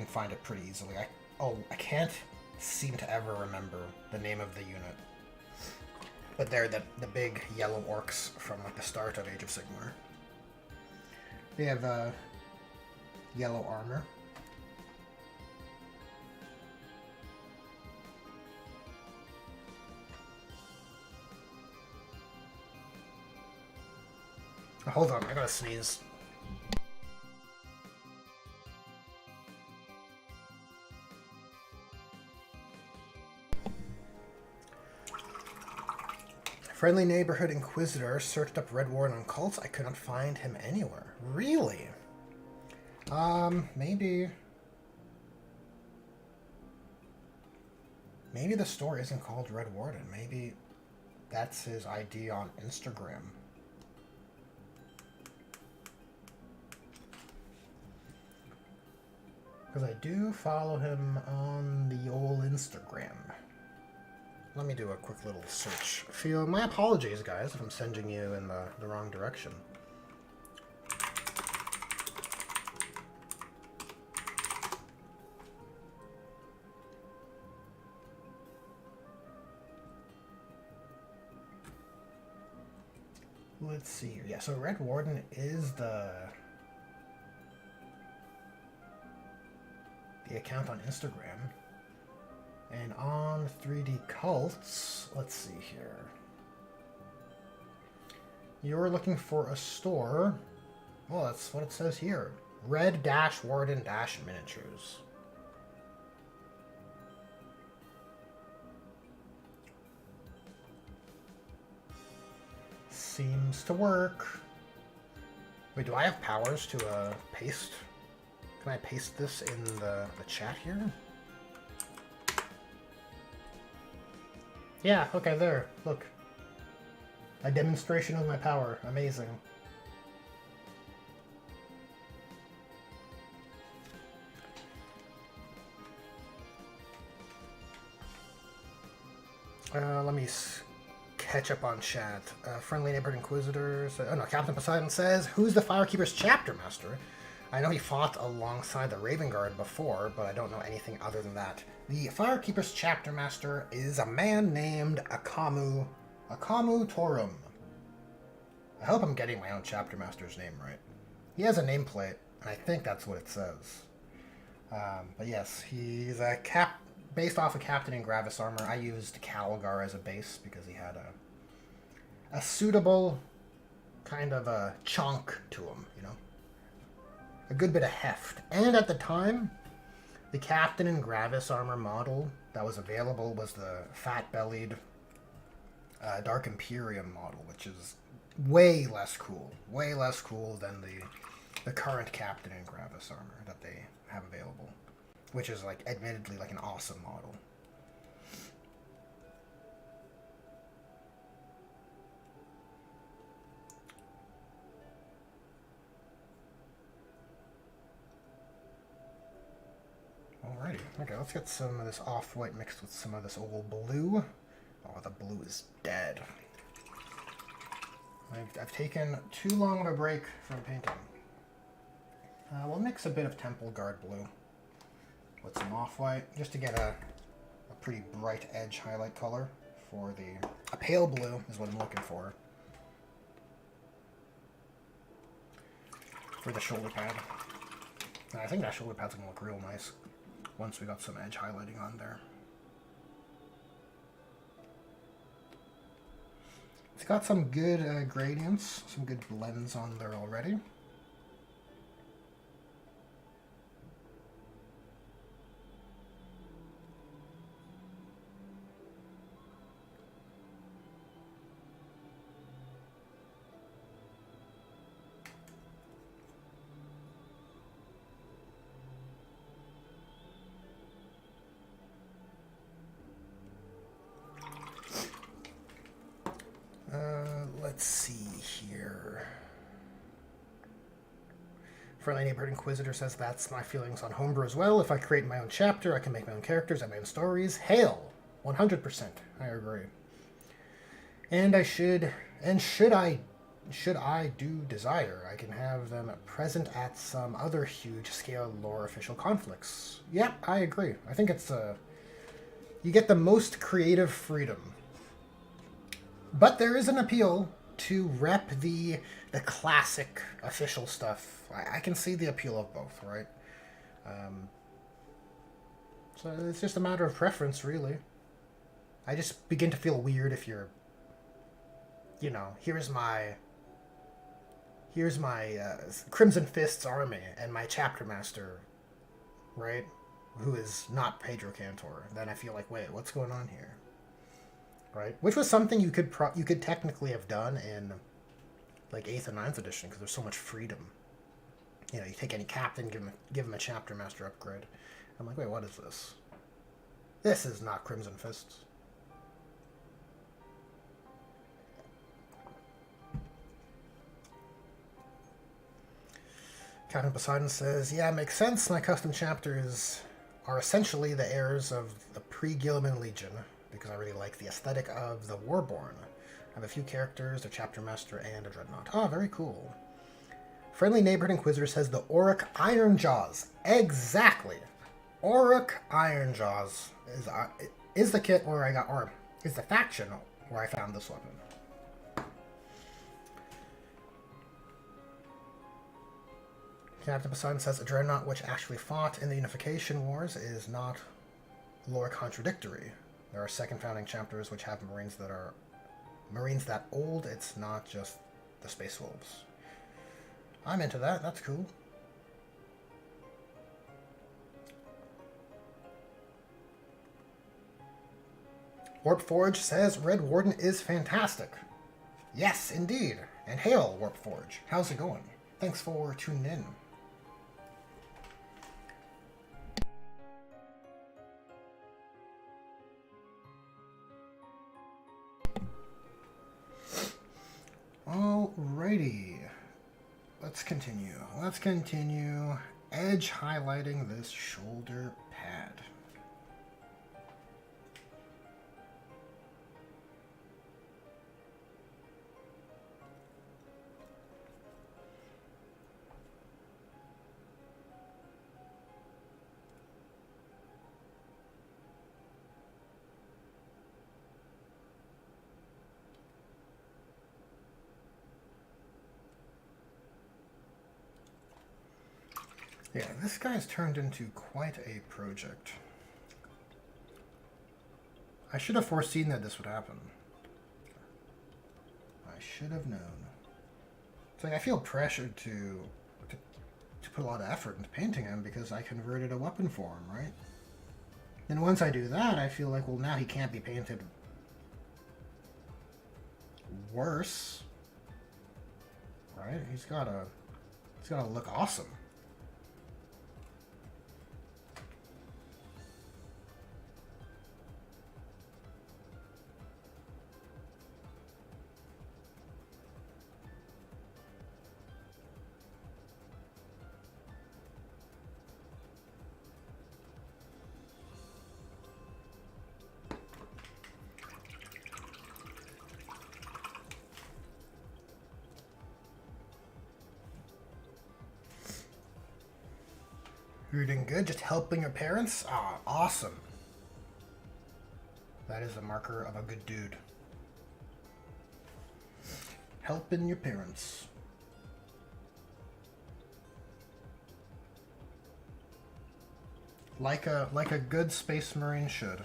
find it pretty easily. I can't seem to ever remember the name of the unit, but they're the big yellow orcs from like the start of Age of Sigmar. They have yellow armor. Hold on, I gotta sneeze. Friendly Neighborhood Inquisitor searched up Red Warden on cults. I could not find him anywhere. Really? Maybe the store isn't called Red Warden. Maybe that's his ID on Instagram. Because I do follow him on the old Instagram. Let me do a quick little search. My apologies, guys, if I'm sending you in the wrong direction. Let's see here. Yeah, so Red Warden is the account on Instagram. And on 3D Cults, let's see here. You're looking for a store. Well, that's what it says here. Red-Warden-Miniatures. Seems to work. Wait, do I have powers to paste? Can I paste this in the chat here? Yeah, okay, there. Look. A demonstration of my power. Amazing. Let me catch up on chat. Friendly Neighborhood Inquisitors. Oh no, Captain Poseidon says, who's the Firekeeper's chapter master? I know he fought alongside the Raven Guard before, but I don't know anything other than that. The Firekeeper's chapter master is a man named Akamu Torum. I hope I'm getting my own chapter master's name right. He has a nameplate, and I think that's what it says. But yes, he's a based off of Captain in Gravis armor. I used Calgar as a base because he had a suitable kind of a chunk to him, you know? A good bit of heft. And at the time, the Captain in Gravis armor model that was available was the fat-bellied Dark Imperium model, which is way less cool. Way less cool than the current Captain in Gravis armor that they have available. Which is, like, admittedly, like, an awesome model. Alrighty. Okay, let's get some of this off-white mixed with some of this old blue. Oh, the blue is dead. I've taken too long of a break from painting. We'll mix a bit of Temple Guard blue with some off-white, just to get a pretty bright edge highlight color for a pale blue is what I'm looking for the shoulder pad. And I think that shoulder pad's gonna look real nice once we got some edge highlighting on there. It's got some good gradients, some good blends on there already. Let's see here. Friendly Neighborhood Inquisitor says that's my feelings on homebrew as well. If I create my own chapter, I can make my own characters and my own stories. Hail! 100%. I agree. And should I do desire, I can have them present at some other huge scale lore official conflicts. Yeah, I agree. I think it's you get the most creative freedom. But there is an appeal to rep the classic official stuff. I can see the appeal of both, right? So it's just a matter of preference, really. I just begin to feel weird if you're, you know, here's my Crimson Fist's army and my chapter master, right? Who is not Pedro Cantor. Then I feel like, wait, what's going on here? Right? Which was something you could technically have done in like 8th and 9th edition because there's so much freedom. You know, you take any captain, give him a chapter master upgrade. I'm like, wait, what is this? This is not Crimson Fists. Captain Poseidon says, yeah, it makes sense. My custom chapters are essentially the heirs of the pre-Gilliman Legion, because I really like the aesthetic of the Warborn. I have a few characters, a chapter master, and a dreadnought. Oh, very cool. Friendly Neighborhood Inquisitor says the Auric Ironjaws. Exactly. Auric Ironjaws is the kit where I got, or is the faction where I found this weapon. Captain Poseidon says a dreadnought which actually fought in the Unification Wars is not lore contradictory. There are second founding chapters which have Marines that old. It's not just the Space Wolves. I'm into that. That's cool. Warpforge says Red Warden is fantastic. Yes, indeed. And hail, Warpforge. How's it going? Thanks for tuning in. let's continue. Let's continue edge highlighting this shoulder pad. Yeah, this guy's turned into quite a project. I should have foreseen that this would happen. I should have known. It's like I feel pressured to put a lot of effort into painting him because I converted a weapon for him, right? And once I do that, I feel like, well, now he can't be painted worse, right? He's gotta look awesome. You're doing good, just helping your parents? Ah, awesome. That is a marker of a good dude. Helping your parents. Like a good Space Marine should.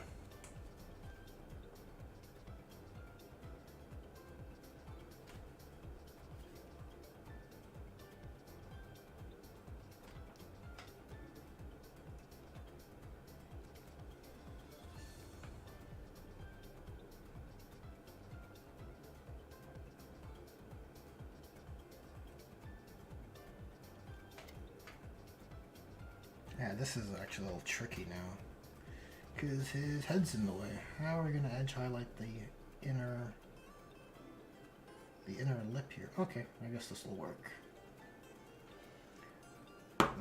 Yeah, this is actually a little tricky now, because his head's in the way. How are we going to edge highlight the inner lip here? Okay, I guess this will work.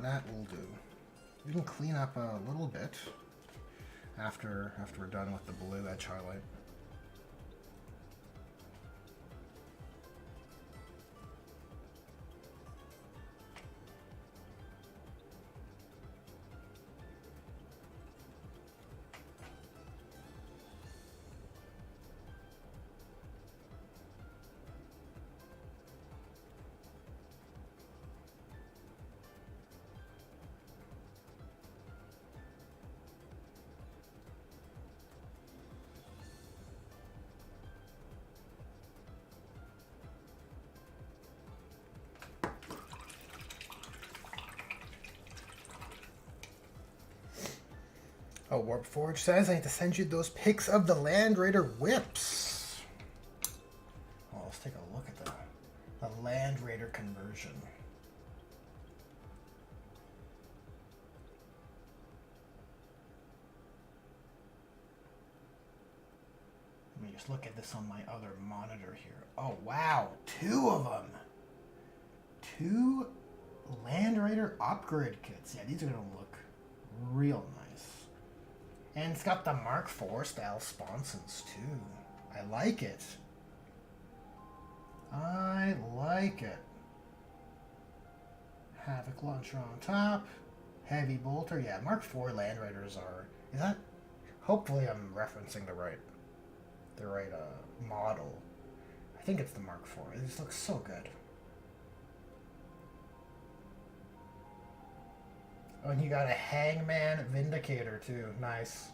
That will do. We can clean up a little bit after we're done with the blue edge highlight. Oh, Warpforge says I need to send you those pics of the Land Raider whips. Oh, let's take a look at the Land Raider conversion. Let me just look at this on my other monitor here. Oh, wow. 2 of them. 2 Land Raider upgrade kits. Yeah, these are going to look real nice. And it's got the Mark IV style sponsons too. I like it. I like it. Havoc launcher on top. Heavy bolter. Yeah, Mark IV Land Raiders are... Is that... Hopefully I'm referencing the right model. I think it's the Mark IV. It just looks so good. Oh, and you got a Hangman Vindicator too. Nice.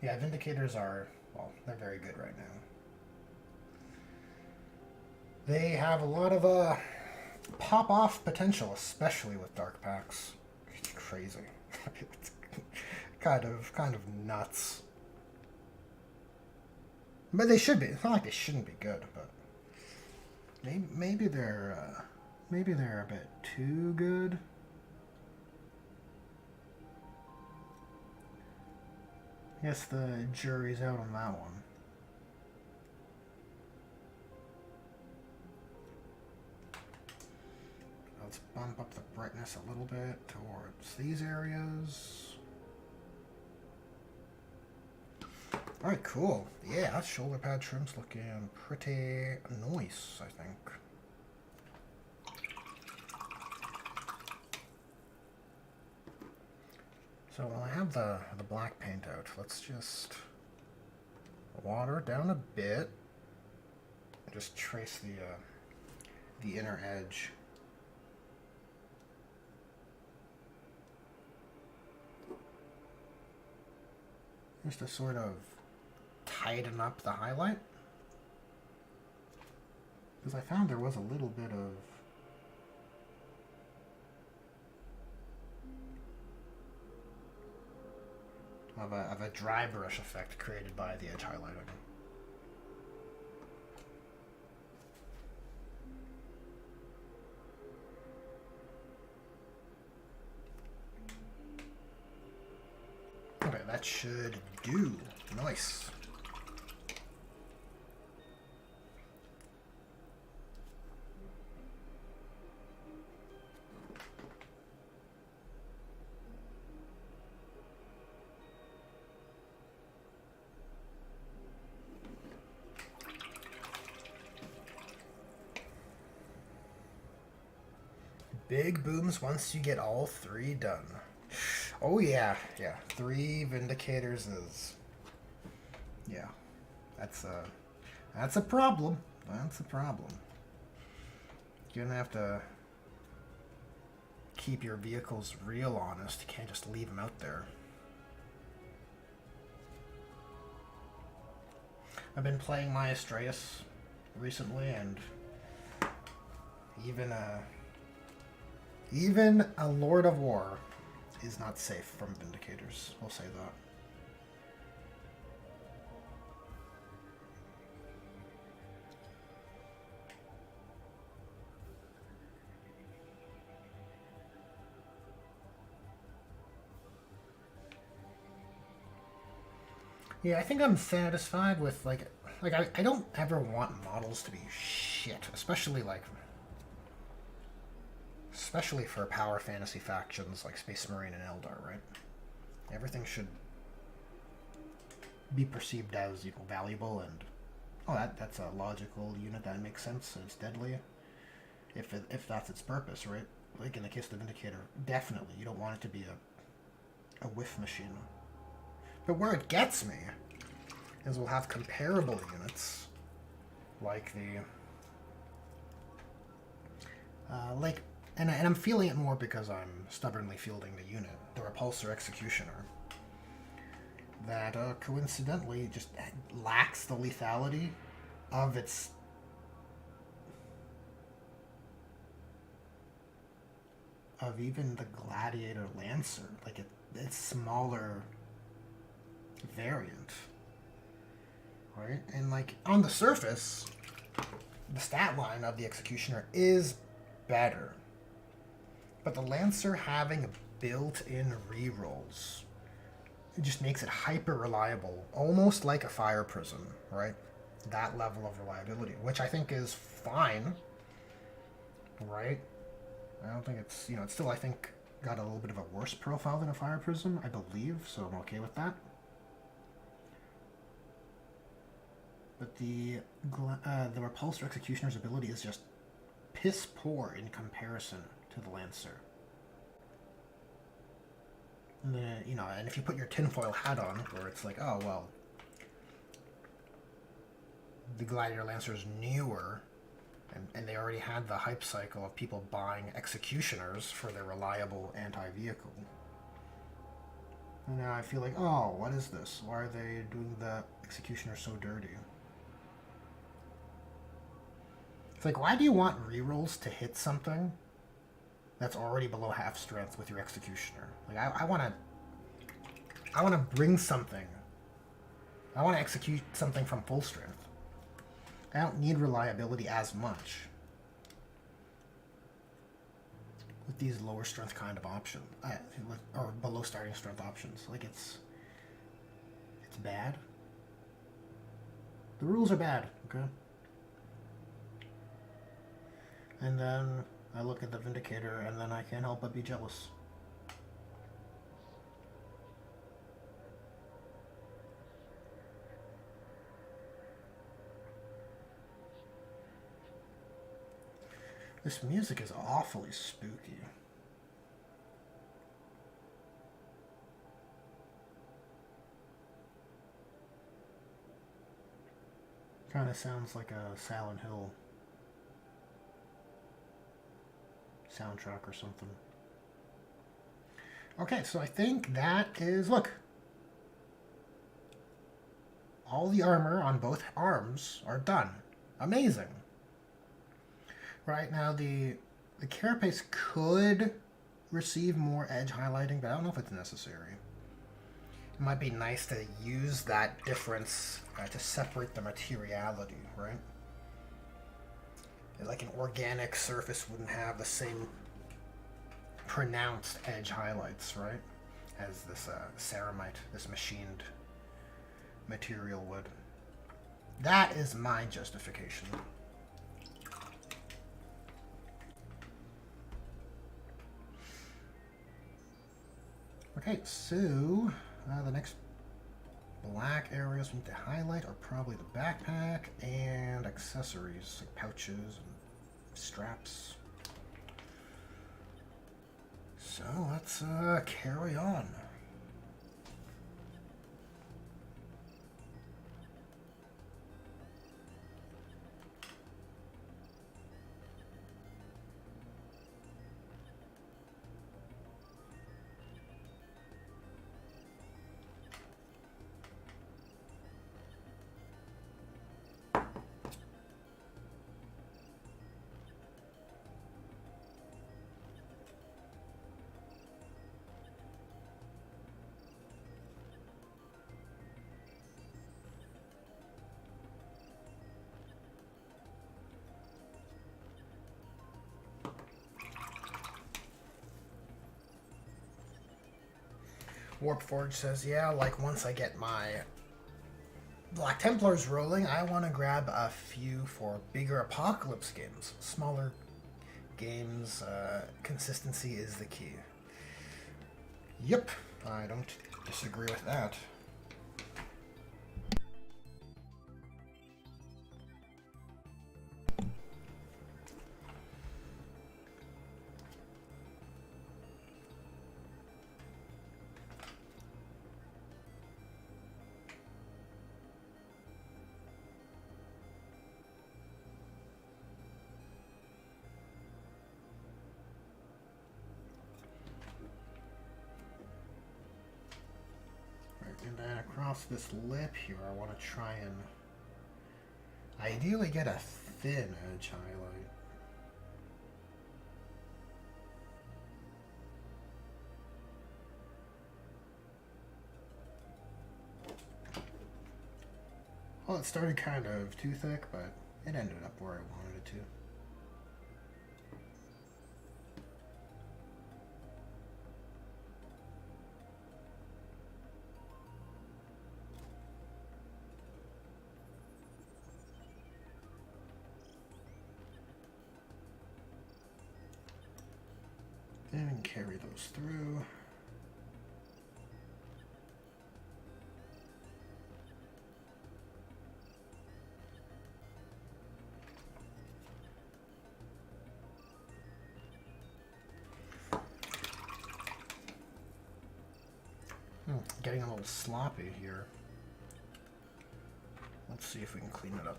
Yeah, Vindicators are, well, they're very good right now. They have a lot of pop-off potential, especially with dark packs. It's crazy. It's kind of nuts. But they should be. It's not like they shouldn't be good, but maybe they're a bit too good. I guess the jury's out on that one. bump up the brightness a little bit towards these areas. Alright, cool. Yeah, that shoulder pad trim's looking pretty nice, I think. So while I have the black paint out, let's just water it down a bit and just trace the inner edge. Just to sort of tighten up the highlight. Because I found there was a little bit of a dry brush effect created by the edge highlighting. Okay, that should do. Nice. Big booms once you get all three done. Oh yeah, yeah. 3 Vindicators is... Yeah. That's a problem. That's a problem. You're gonna have to keep your vehicles real honest. You can't just leave them out there. I've been playing My Astreus recently, and even a Lord of War is not safe from Vindicators. We'll say that. Yeah, I think I'm satisfied with I don't ever want models to be shit, especially for power fantasy factions like Space Marine and Eldar, right? Everything should be perceived as valuable, and that's a logical unit that makes sense and it's deadly if that's its purpose, right? Like in the case of the Vindicator, definitely you don't want it to be a whiff machine. But where it gets me is we'll have comparable units like and I'm feeling it more because I'm stubbornly fielding the unit, the Repulsor Executioner, that coincidentally just lacks the lethality of its even the Gladiator Lancer, like its smaller variant, right? And on the surface, the stat line of the Executioner is better. But the Lancer having built-in rerolls, it just makes it hyper reliable, almost like a Fire Prism, right? That level of reliability, which I think is fine, right? I don't think it's, it's still, I think, got a little bit of a worse profile than a Fire Prism, I believe, so I'm okay with that. But the Repulsor Executioner's ability is just piss poor in comparison to the Lancer. And if you put your tinfoil hat on, where it's like, oh, well, the Gladiator Lancer is newer, and they already had the hype cycle of people buying Executioners for their reliable anti-vehicle. And now I feel like, oh, what is this? Why are they doing the Executioner so dirty? It's like, why do you want rerolls to hit something that's already below half strength with your Executioner? Like, I want to bring something. I want to execute something from full strength. I don't need reliability as much with these lower strength kind of options, or below starting strength options. Like, it's bad. The rules are bad, okay? And then I look at the Vindicator and then I can't help but be jealous. This music is awfully spooky. Kind of sounds like a Silent Hill soundtrack or something. Okay, so I think that is, look. All the armor on both arms are done. Amazing. Right now, the carapace could receive more edge highlighting, but I don't know if it's necessary. It might be nice to use that difference to separate the materiality, right? Like an organic surface wouldn't have the same pronounced edge highlights, right? As this ceramite, this machined material would. That is my justification. Okay, so the next black areas we need to highlight are probably the backpack and accessories, like pouches and straps. So let's carry on. Warpforge says, yeah, like once I get my Black Templars rolling, I want to grab a few for bigger Apocalypse games. Smaller games, consistency is the key. Yep, I don't disagree with that. And then across this lip here, I want to try and ideally get a thin edge highlight. Well, it started kind of too thick, but it ended up where I wanted it to. And carry those through. Getting a little sloppy here. Let's see if we can clean it up.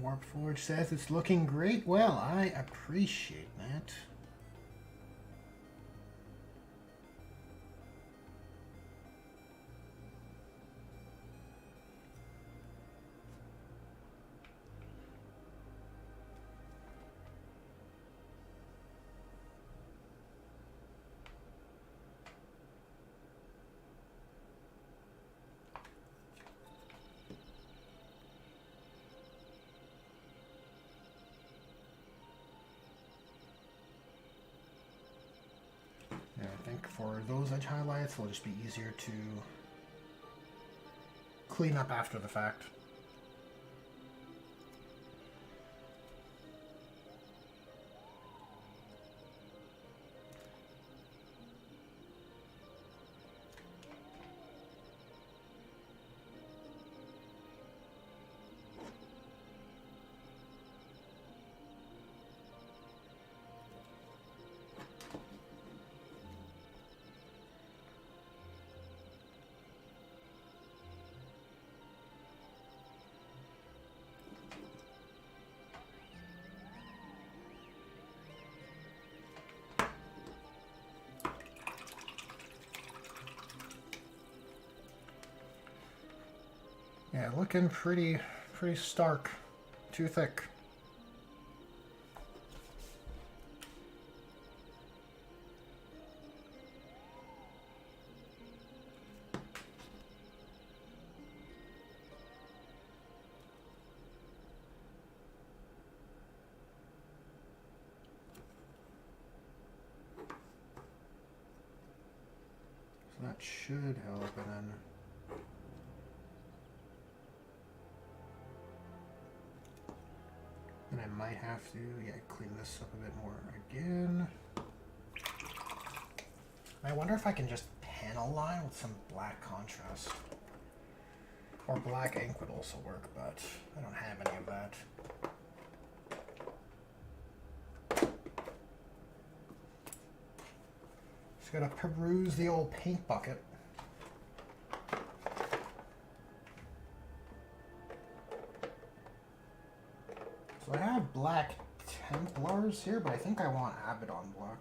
Warpforge says it's looking great. Well, I appreciate that. I think for those edge highlights, it'll just be easier to clean up after the fact. Yeah, looking pretty stark. Too thick. So that should help, and then I might have to, clean this up a bit more again. I wonder if I can just panel line with some black contrast. Or black ink would also work, but I don't have any of that. Just gotta peruse the old paint bucket. So I have black Templars here, but I think I want Abaddon black.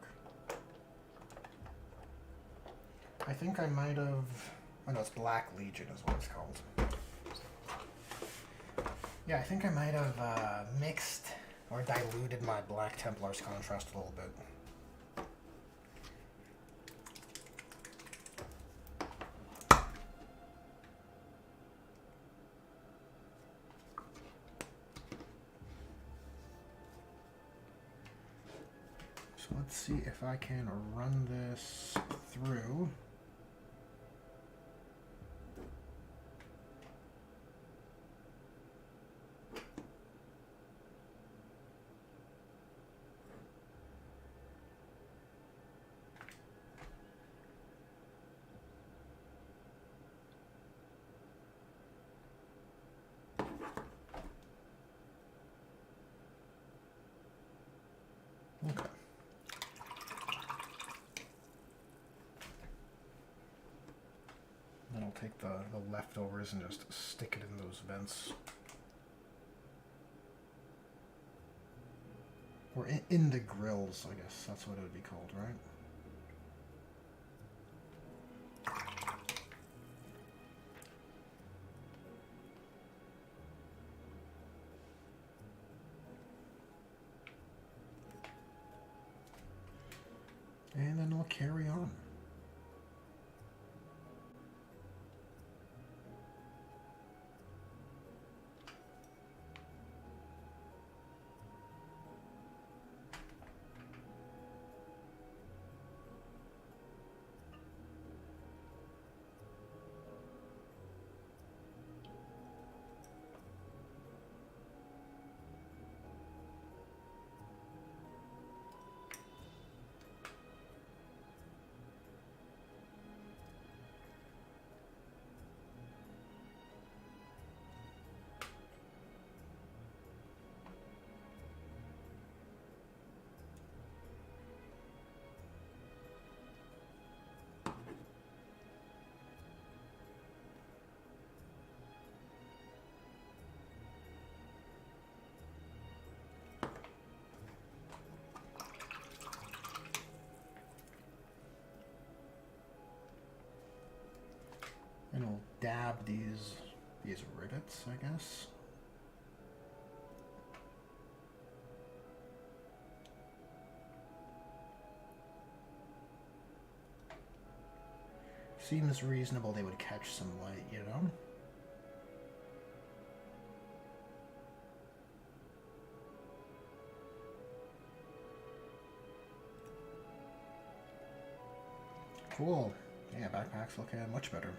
I think I might have... Oh no, it's Black Legion is what it's called. Yeah, I think I might have mixed or diluted my Black Templars contrast a little bit. So let's see if I can run this through. Okay. Then I'll take the leftovers and just stick it in those vents. Or in the grills, I guess that's what it would be called, right? And then we'll carry on. dab these rivets, I guess. Seems reasonable they would catch some light, you know? Cool. Yeah, backpack's looking much better.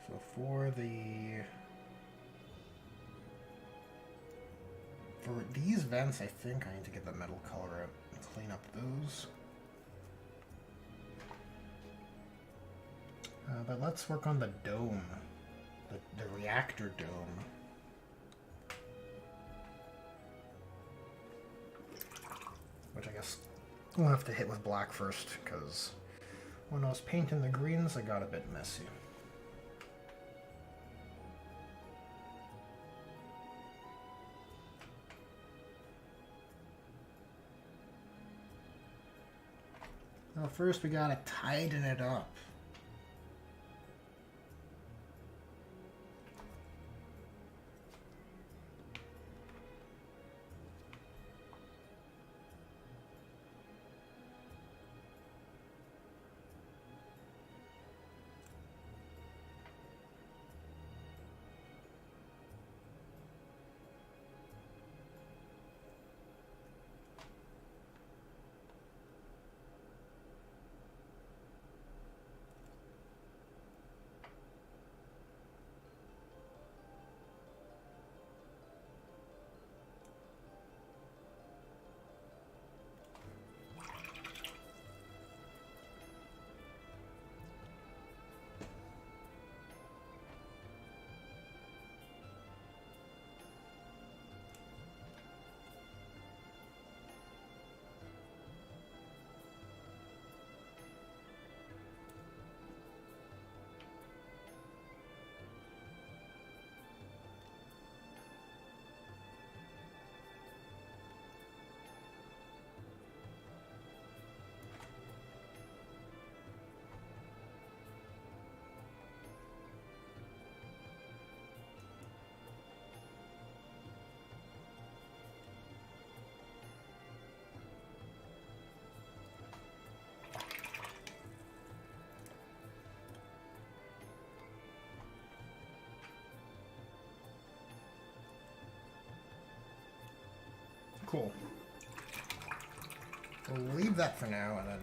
So for these vents, I think I need to get the metal color out and clean up those. But let's work on the dome, the reactor dome. Which I guess we'll have to hit with black first, because when I was painting the greens, I got a bit messy. Now first we gotta tighten it up. Cool. We'll leave that for now and then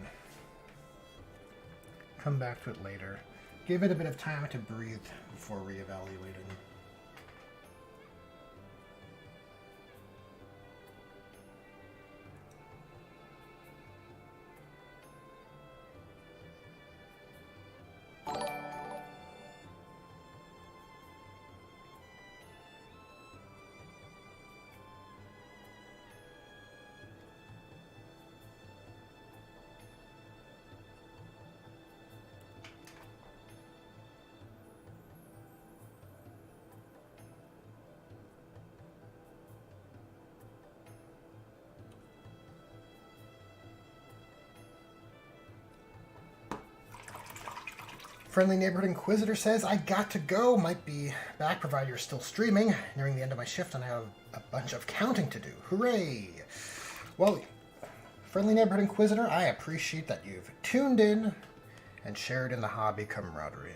come back to it later. Give it a bit of time to breathe before reevaluating. Friendly Neighborhood Inquisitor says, I got to go. Might be back provided you're still streaming. Nearing the end of my shift and I have a bunch of counting to do. Hooray! Well, Friendly Neighborhood Inquisitor, I appreciate that you've tuned in and shared in the hobby camaraderie.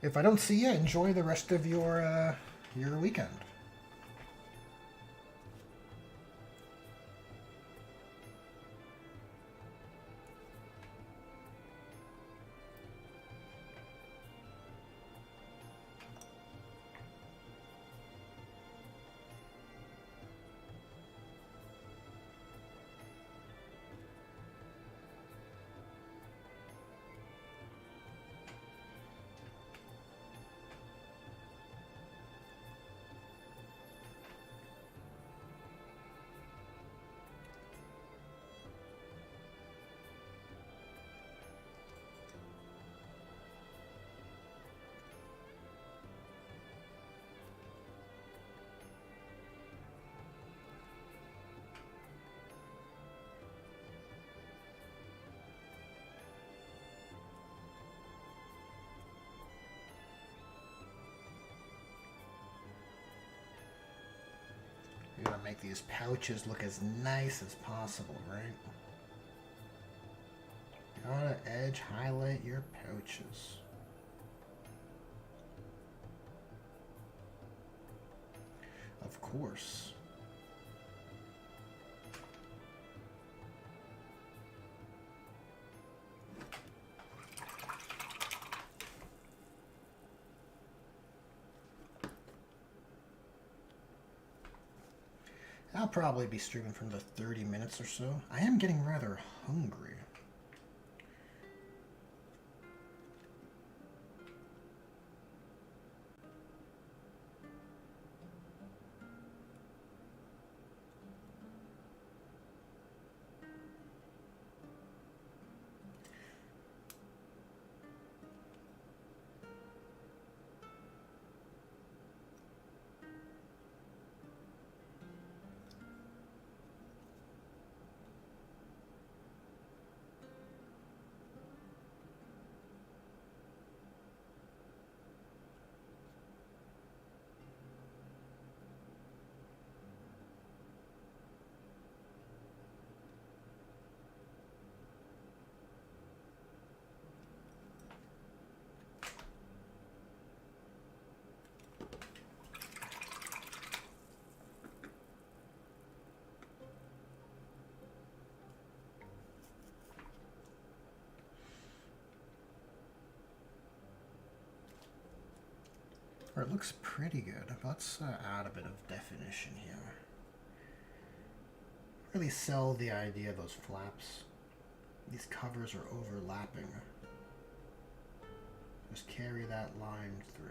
If I don't see you, enjoy the rest of your weekend. make these pouches look as nice as possible, right? Gotta edge highlight your pouches. Of course. I'll probably be streaming for another 30 minutes or so. I am getting rather hungry. Or it looks pretty good. Let's add a bit of definition here. Really sell the idea of those flaps. These covers are overlapping. Just carry that line through.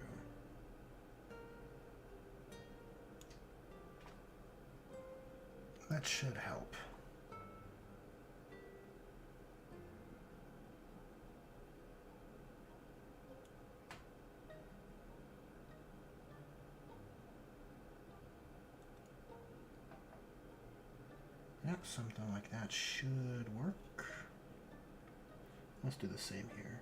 That should help. Yep, something like that should work. Let's do the same here.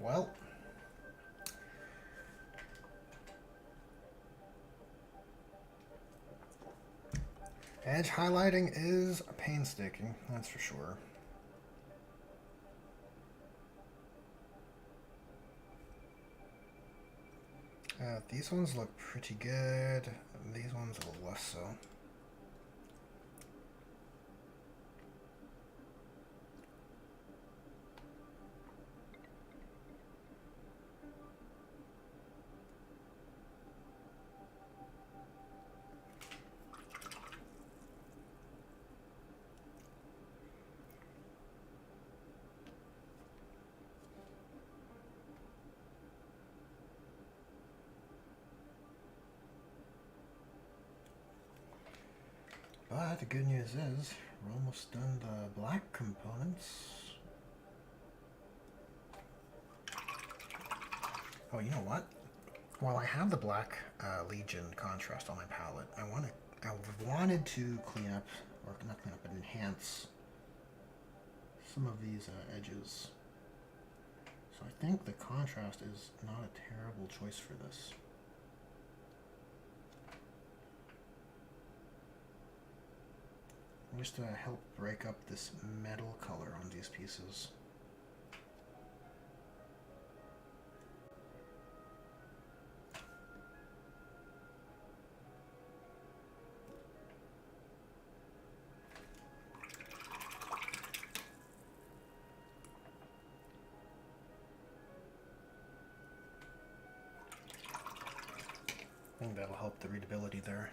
Well, edge highlighting is painstaking, that's for sure. These ones look pretty good. These ones a little less so. But the good news is, we're almost done the black components. Oh, you know what? While I have the Black Legion contrast on my palette, I wanted to clean up, or not clean up, but enhance some of these edges. So I think the contrast is not a terrible choice for this. Just to help break up this metal color on these pieces. I think that'll help the readability there.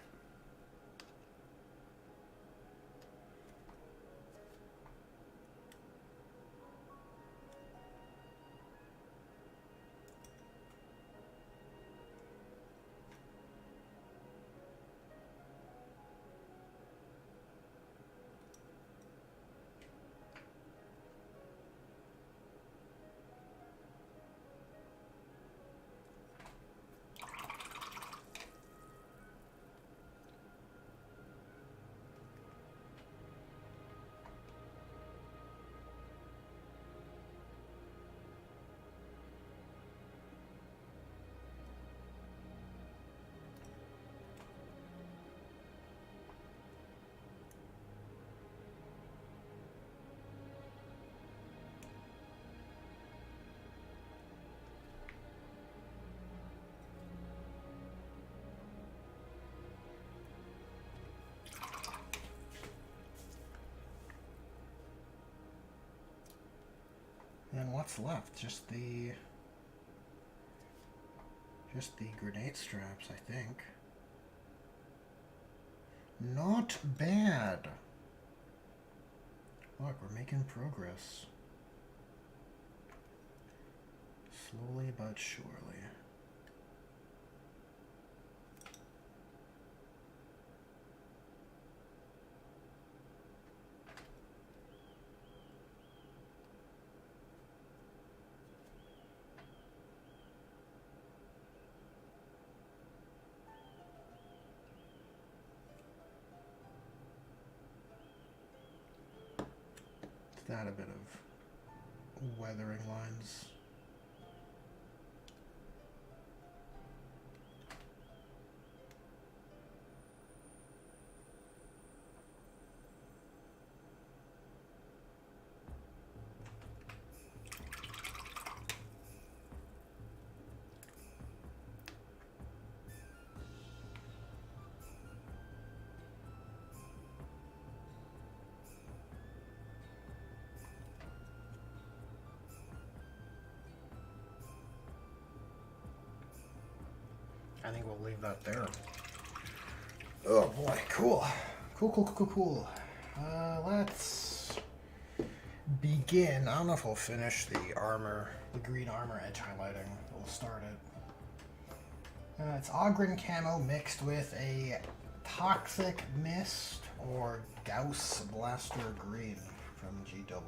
And what's left? Just the grenade straps, I think. Not bad. Look, we're making progress. Slowly but surely. That a bit of weathering lines. I think we'll leave that there. Oh boy, cool. Cool. Let's begin. I don't know if we'll finish the armor, the green armor edge highlighting. We'll start it. It's Ogryn camo mixed with a Toxic Mist or Gauss Blaster Green from GW.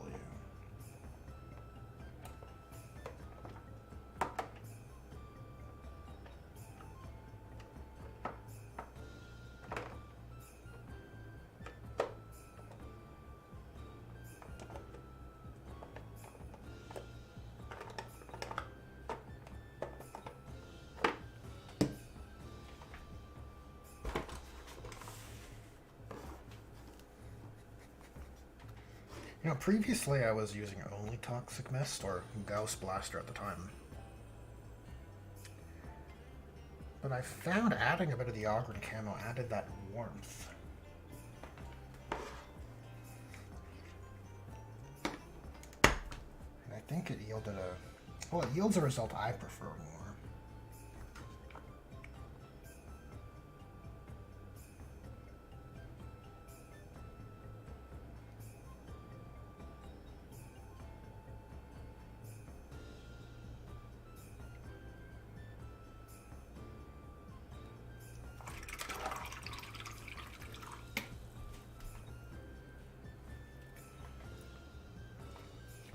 You know, previously I was using only Toxic Mist or Gauss Blaster at the time. But I found adding a bit of the Ogryn camo added that warmth. And I think it yielded it yields a result I prefer more.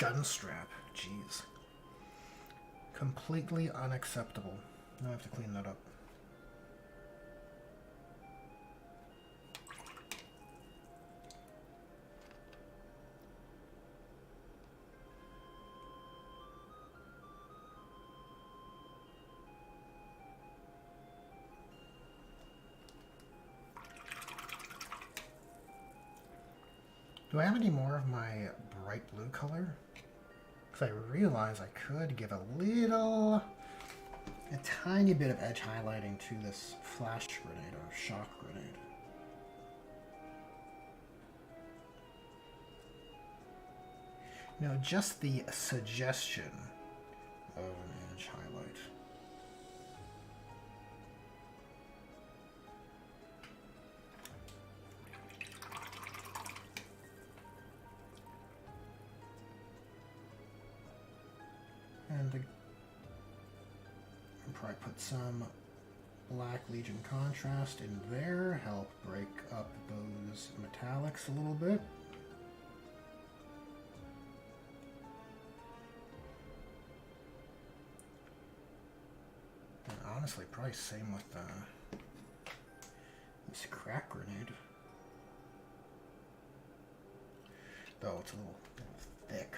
gun strap. Jeez. Completely unacceptable. I have to clean that up. Do I have any more of my bright blue color? Because I realize I could give a tiny bit of edge highlighting to this flash grenade or shock grenade. You know, just the suggestion of an edge highlight. And I'll probably put some Black Legion contrast in there, help break up those metallics a little bit. And honestly, probably same with this crack grenade. Though it's a little thick.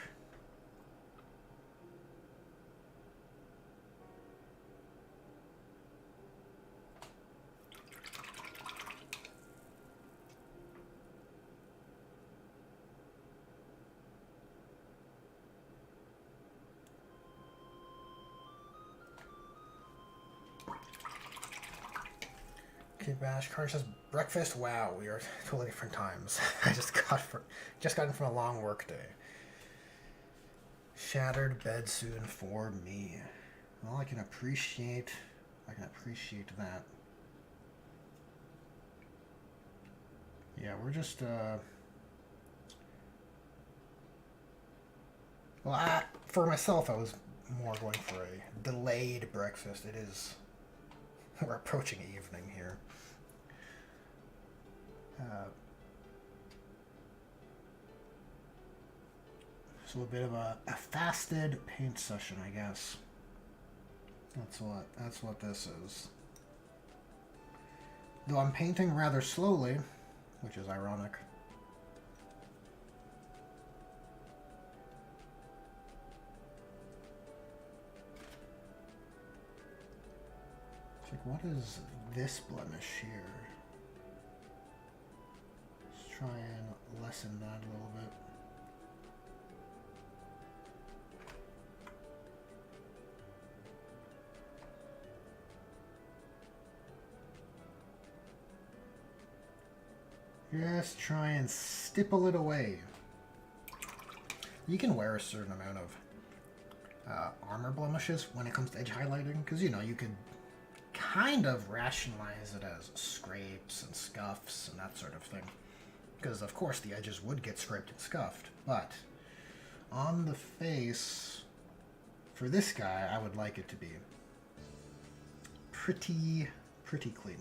Okay, Bash Car says breakfast. Wow, we are totally different times. I just got in from a long work day. Shattered bed soon for me. Well, I can appreciate that. Yeah, we're just well, for myself, I was more going for a delayed breakfast. It is. We're approaching evening here. So a bit of a fasted paint session, I guess. That's what this is. Though I'm painting rather slowly, which is ironic. It's like, what is this blemish here? Let's try and lessen that a little bit. Just try and stipple it away. You can wear a certain amount of armor blemishes when it comes to edge highlighting, because, you know, you can kind of rationalize it as scrapes and scuffs and that sort of thing. Because, of course, the edges would get scraped and scuffed, but on the face, for this guy, I would like it to be pretty clean.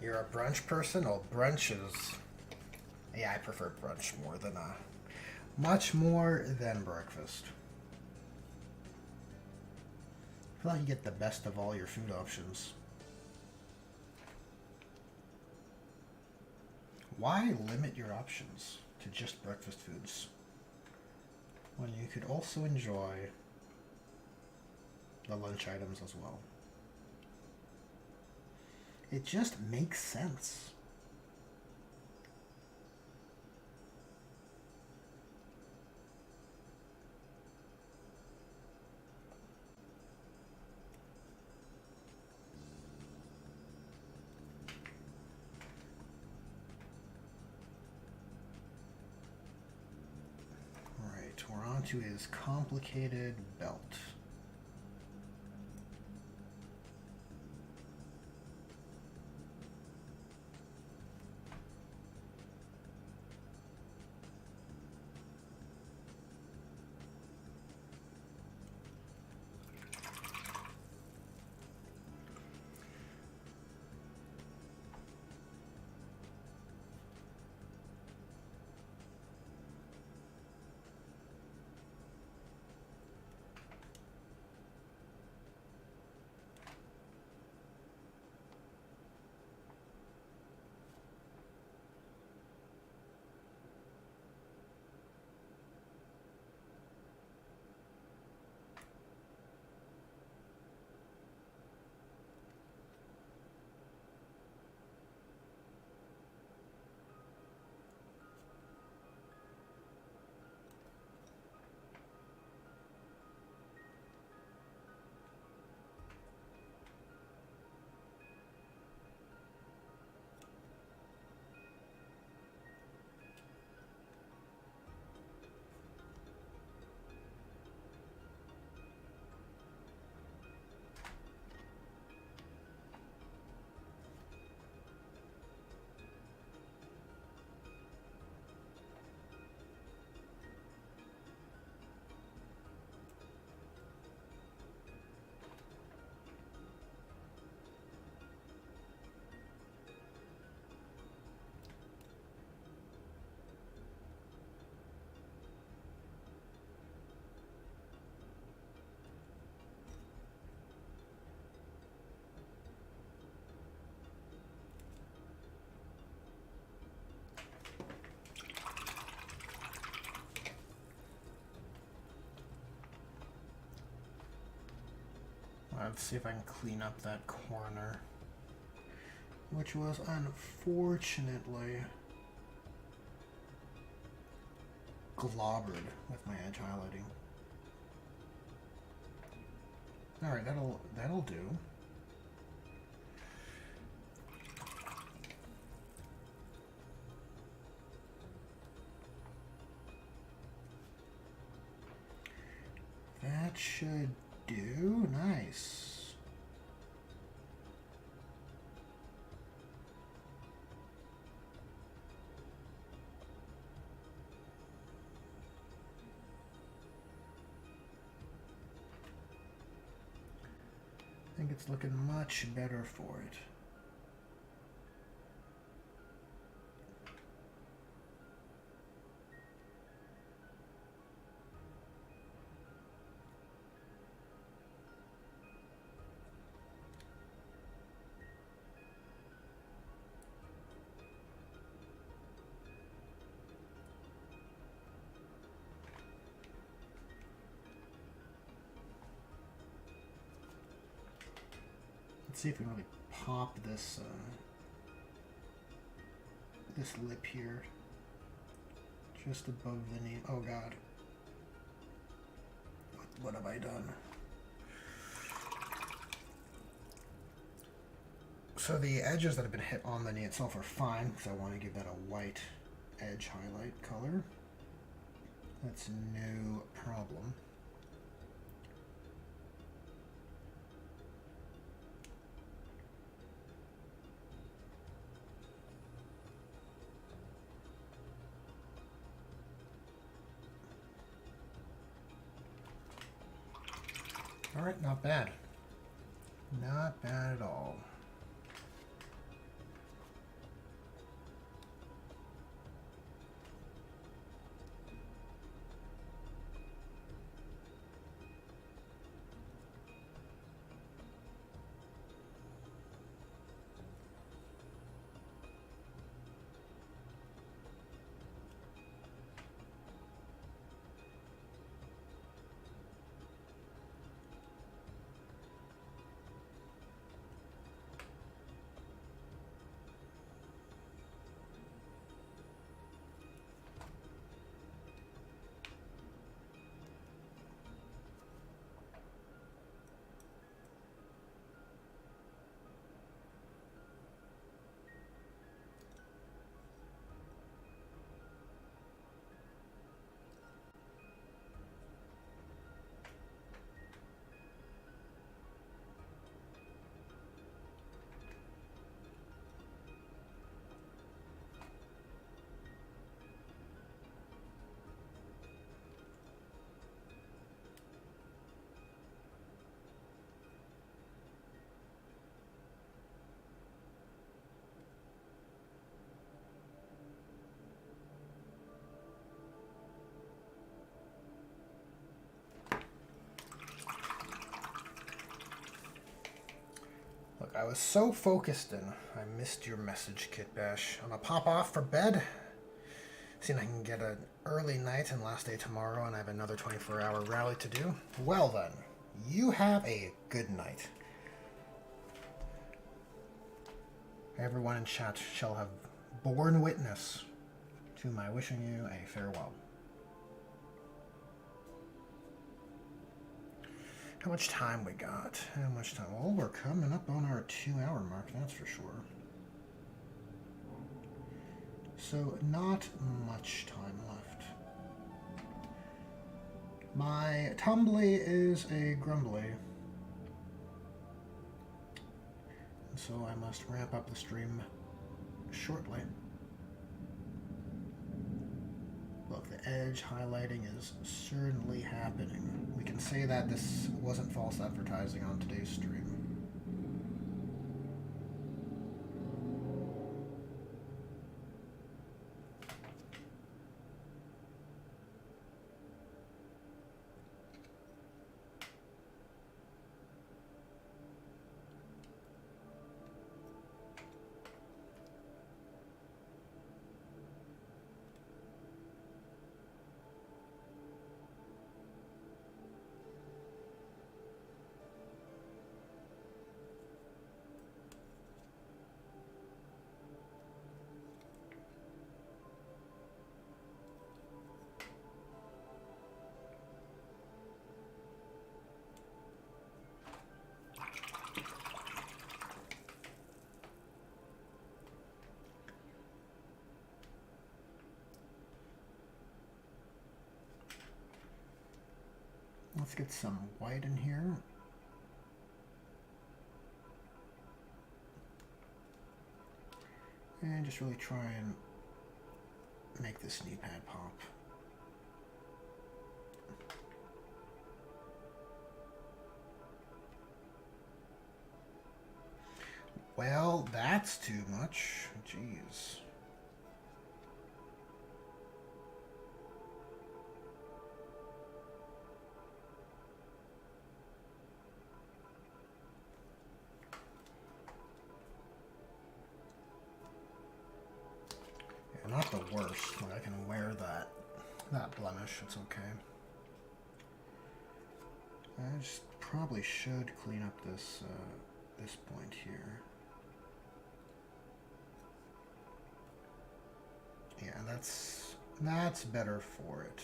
You're a brunch person? Oh, brunch is... Yeah, I prefer brunch more than, much more than breakfast. feel like you get the best of all your food options. Why limit your options to just breakfast foods when you could also enjoy the lunch items as well? It just makes sense. Alright, we're on to his complicated belt. Let's see if I can clean up that corner, which was unfortunately globbered with my edge highlighting. Alright, that'll do. That should do. Nice. I think it's looking much better for it. Let's see if we can really pop this this lip here, just above the knee. Oh God, what have I done? So the edges that have been hit on the knee itself are fine because I want to give that a white edge highlight color. That's no problem. All right, not bad. Not bad at all. Look, I was so focused in. I missed your message, Kit Bash. I'm gonna pop off for bed. See if I can get an early night and last day tomorrow, and I have another 24-hour rally to do. Well then, you have a good night. Everyone in chat shall have borne witness to my wishing you a farewell. How much time we got? How much time? Well, we're coming up on our 2-hour mark, that's for sure. So, not much time left. My tumbly is a grumbly. So I must ramp up the stream shortly. Look, the edge highlighting is certainly happening. We can say that this wasn't false advertising on today's stream. Let's get some white in here. And just really try and make this knee pad pop. Well, that's too much. Jeez. Not the worst. Like I can wear that blemish. It's okay. I just probably should clean up this this point here. Yeah, that's better for it.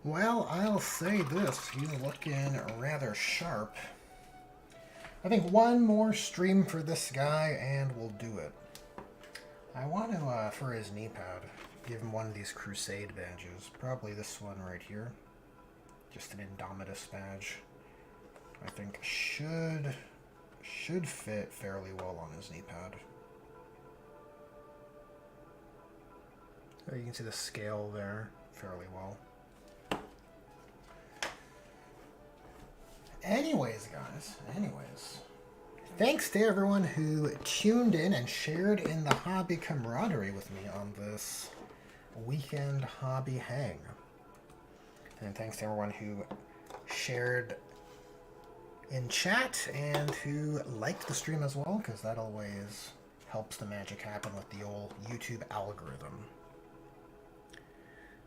Well, I'll say this, he's looking rather sharp. I think one more stream for this guy and we'll do it. I want to, for his knee pad, give him one of these Crusade badges. Probably this one right here. Just an Indomitus badge. I think should fit fairly well on his knee pad. You can see the scale there fairly well. Anyways, guys, thanks to everyone who tuned in and shared in the hobby camaraderie with me on this weekend hobby hang. And thanks to everyone who shared in chat and who liked the stream as well, because that always helps the magic happen with the old YouTube algorithm.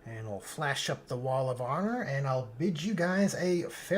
And we'll flash up the Wall of Honor, and I'll bid you guys a farewell.